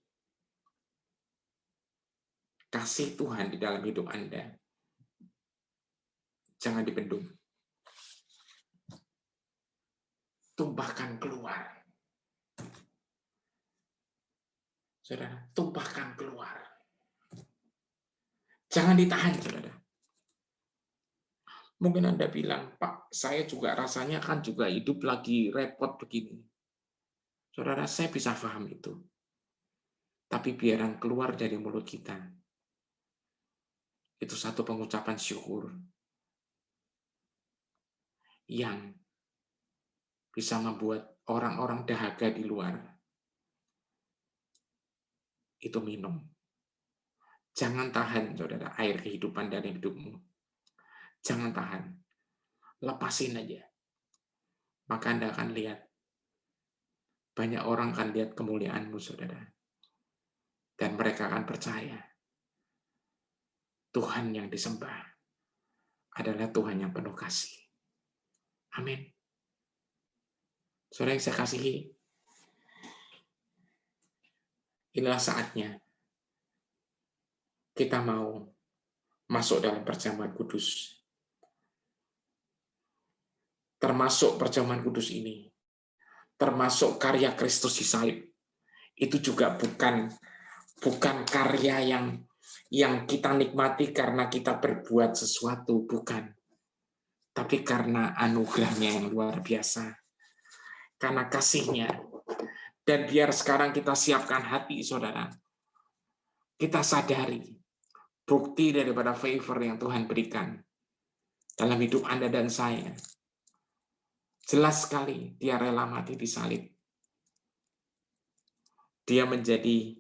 [SPEAKER 1] kasih Tuhan di dalam hidup Anda jangan dibendung. Tumpahkan keluar. Saudara, tumpahkan keluar. Jangan ditahan, saudara. Mungkin Anda bilang, Pak, saya juga rasanya kan juga hidup lagi repot begini. Saudara, saya bisa paham itu. Tapi biar yang keluar dari mulut kita, itu satu pengucapan syukur yang bisa membuat orang-orang dahaga di luar itu minum. Jangan tahan, saudara, air kehidupan dari hidupmu. Jangan tahan. Lepasin aja. Maka Anda akan lihat. Banyak orang akan lihat kemuliaanmu, saudara. Dan mereka akan percaya. Tuhan yang disembah adalah Tuhan yang penuh kasih. Amin. Saudara yang saya kasihi, inilah saatnya kita mau masuk dalam perjamuan kudus. Termasuk perjamuan kudus ini, termasuk karya Kristus di salib, itu juga bukan karya yang kita nikmati karena kita berbuat sesuatu, bukan. Tapi karena anugerahnya yang luar biasa. Karena kasihnya. Dan biar sekarang kita siapkan hati, saudara. Kita sadari bukti daripada favor yang Tuhan berikan dalam hidup Anda dan saya. Jelas sekali dia rela mati di salib. Dia menjadi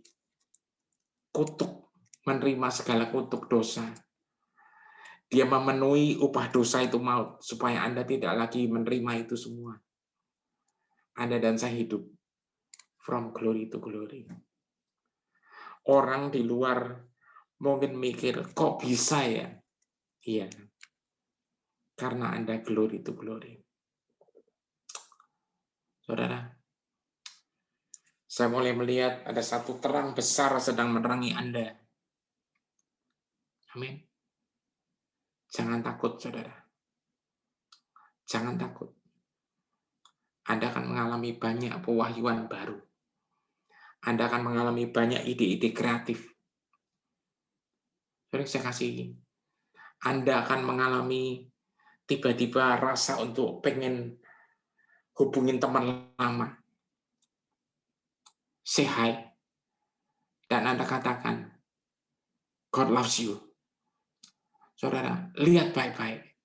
[SPEAKER 1] kutuk menerima segala kutuk dosa. Dia memenuhi upah dosa itu maut, supaya Anda tidak lagi menerima itu semua. Anda dan saya hidup from glory to glory. Orang di luar mungkin mikir, kok bisa ya? Iya, karena Anda glory to glory. Saudara, saya mulai melihat ada satu terang besar sedang menerangi Anda. Amin. Jangan takut, saudara. Jangan takut. Anda akan mengalami banyak pewahyuan baru. Anda akan mengalami banyak ide-ide kreatif. Saudara, saya kasih. Anda akan mengalami tiba-tiba rasa untuk pengen hubungin teman lama. Say hi. Dan Anda katakan, God loves you. Saudara, lihat baik-baik.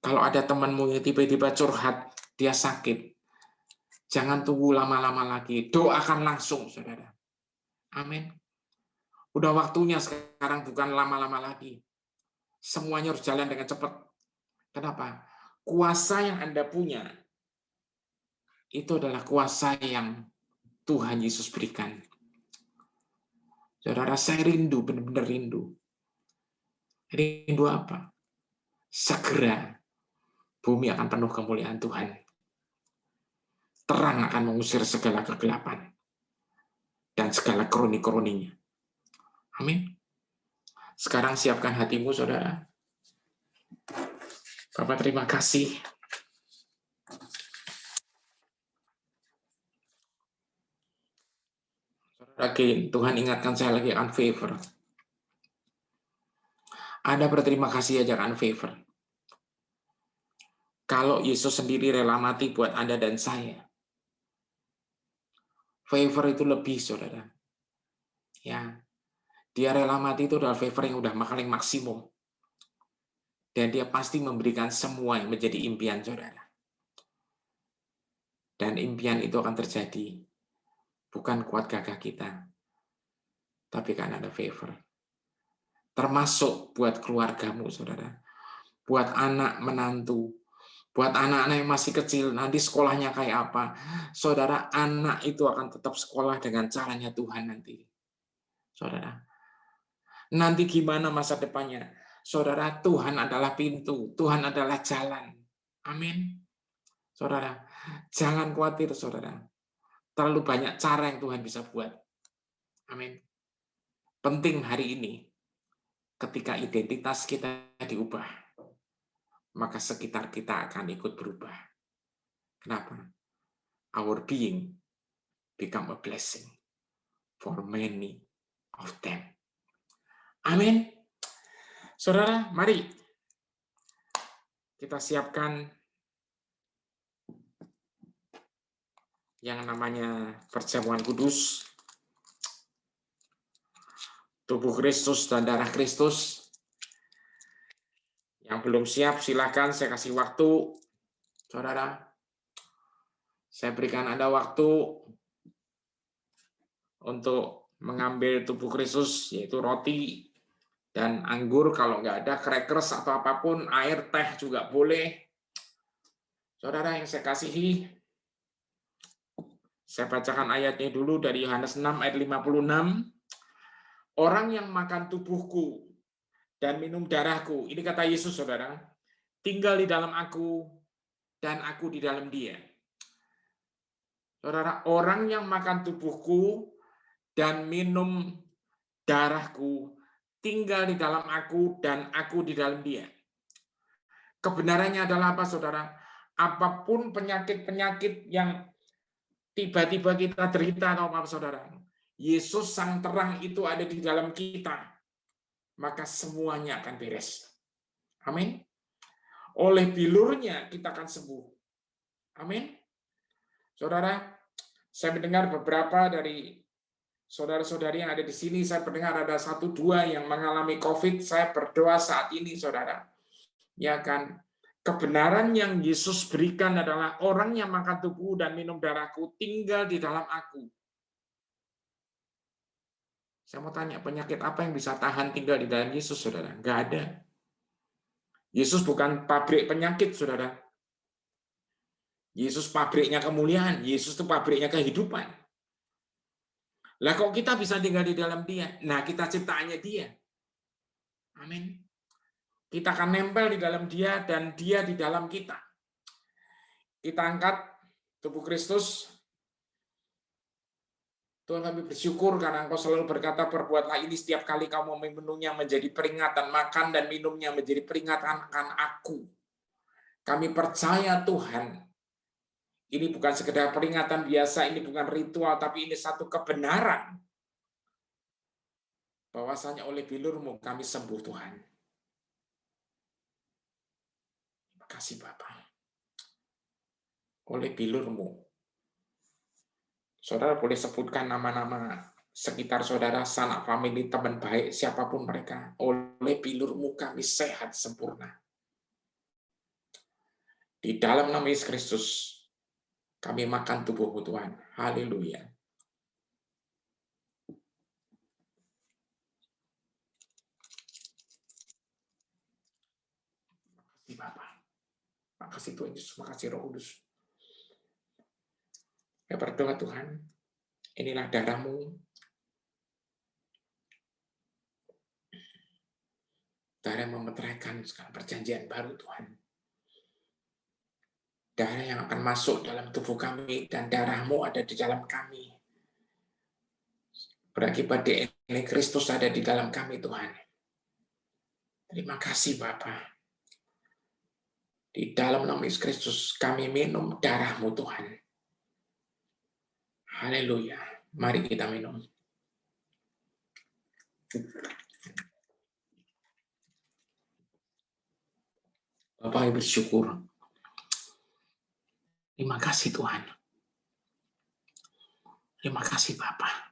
[SPEAKER 1] Kalau ada temanmu yang tiba-tiba curhat, dia sakit, jangan tunggu lama-lama lagi. Doakan langsung, saudara. Amin. Udah waktunya sekarang, bukan lama-lama lagi. Semuanya harus jalan dengan cepat. Kenapa? Kuasa yang Anda punya, itu adalah kuasa yang Tuhan Yesus berikan. Saudara, saya rindu, benar-benar rindu. Rindu apa? Segera bumi akan penuh kemuliaan Tuhan. Terang akan mengusir segala kegelapan dan segala kroni-kroninya. Amin. Sekarang siapkan hatimu, saudara. Bapak terima kasih. Lagi Tuhan ingatkan saya lagi akan favor. Anda berterima kasih aja akan favor. Kalau Yesus sendiri rela mati buat Anda dan saya, favor itu lebih, saudara. Ya, dia rela mati itu adalah favor yang udah paling maksimum. Dan dia pasti memberikan semua yang menjadi impian saudara. Dan impian itu akan terjadi bukan kuat gagah kita, tapi karena ada favor. Termasuk buat keluargamu, saudara. Buat anak menantu, buat anak-anak yang masih kecil, nanti sekolahnya kayak apa. Saudara, anak itu akan tetap sekolah dengan caranya Tuhan nanti. Saudara, nanti gimana masa depannya? Saudara, Tuhan adalah pintu, Tuhan adalah jalan. Amin. Saudara, jangan khawatir, saudara. Terlalu banyak cara yang Tuhan bisa buat. Amin. Penting hari ini, ketika identitas kita diubah, maka sekitar kita akan ikut berubah. Kenapa? Our being become a blessing for many of them. Amin. Saudara, mari kita siapkan yang namanya perjamuan kudus, tubuh Kristus dan darah Kristus. Yang belum siap, silakan saya kasih waktu. Saudara, saya berikan Anda waktu untuk mengambil tubuh Kristus, yaitu roti dan anggur. Kalau nggak ada crackers atau apapun, air, teh juga boleh. Saudara yang saya kasihi, saya bacakan ayatnya dulu dari Yohanes 6 ayat 56. Orang yang makan tubuhku dan minum darahku, ini kata Yesus, saudara, tinggal di dalam aku dan aku di dalam dia. Saudara, orang yang makan tubuhku dan minum darahku tinggal di dalam aku dan aku di dalam dia. Kebenarannya adalah apa, saudara? Apapun penyakit-penyakit yang tiba-tiba kita derita atau apa, saudara, Yesus sang terang itu ada di dalam kita, maka semuanya akan beres. Amin. Oleh bilurnya kita akan sembuh. Amin. Saudara, saya mendengar beberapa dari saudara-saudari yang ada di sini, saya mendengar ada 1-2 yang mengalami COVID. Saya berdoa saat ini, saudara. Ya kan, kebenaran yang Yesus berikan adalah orang yang makan tubuh dan minum darahku tinggal di dalam aku. Saya mau tanya, penyakit apa yang bisa tahan tinggal di dalam Yesus, saudara? Nggak ada. Yesus bukan pabrik penyakit, saudara. Yesus pabriknya kemuliaan. Yesus itu pabriknya kehidupan. Lah kok kita bisa tinggal di dalam Dia? Nah, kita ciptaannya Dia. Amin. Kita akan nempel di dalam Dia dan Dia di dalam kita. Kita angkat tubuh Kristus. Tuhan, kami bersyukur karena Engkau selalu berkata, perbuatlah ini setiap kali kamu meminumnya menjadi peringatan, makan dan minumnya menjadi peringatan akan aku. Kami percaya Tuhan, ini bukan sekedar peringatan biasa, ini bukan ritual, tapi ini satu kebenaran. Bahwasanya oleh bilur-Mu kami sembuh, Tuhan. Terima kasih Bapa. Oleh bilur-Mu. Saudara boleh sebutkan nama-nama sekitar saudara, sanak famili, teman baik, siapapun mereka. Oleh bilur-Mu kami sehat sempurna. Di dalam nama Yesus Kristus, kami makan tubuh-Mu Tuhan. Haleluya. Terima kasih Bapa. Terima kasih Tuhan Yesus. Terima kasih Roh Kudus. Ya berdoa Tuhan, inilah darah-Mu. Darah yang memeteraikan segala perjanjian baru Tuhan. Darah yang akan masuk dalam tubuh kami dan darah-Mu ada di dalam kami. Berakibat DNA Kristus ada di dalam kami Tuhan. Terima kasih Bapa. Di dalam nama Yesus Kristus kami minum darah-Mu Tuhan. Haleluya. Mari kita minum. Bapak bersyukur. Terima kasih Tuhan. Terima kasih Bapak.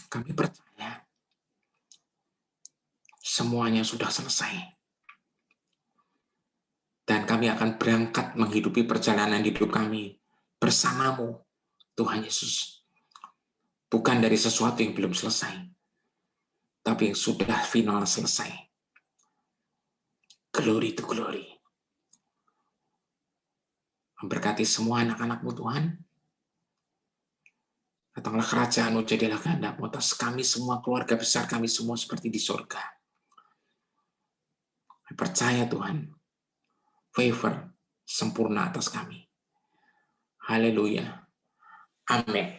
[SPEAKER 1] Kami percaya semuanya sudah selesai. Dan kami akan berangkat menghidupi perjalanan hidup kami bersama-Mu, Tuhan Yesus. Bukan dari sesuatu yang belum selesai, tapi yang sudah final selesai. Glory to glory. Memberkati semua anak-anak-Mu Tuhan. Datanglah kerajaan-Mu, jadilah kehendak-Mu atas kami semua, keluarga besar kami semua seperti di surga. Percaya Tuhan, favor sempurna atas kami. Haleluya. Amin.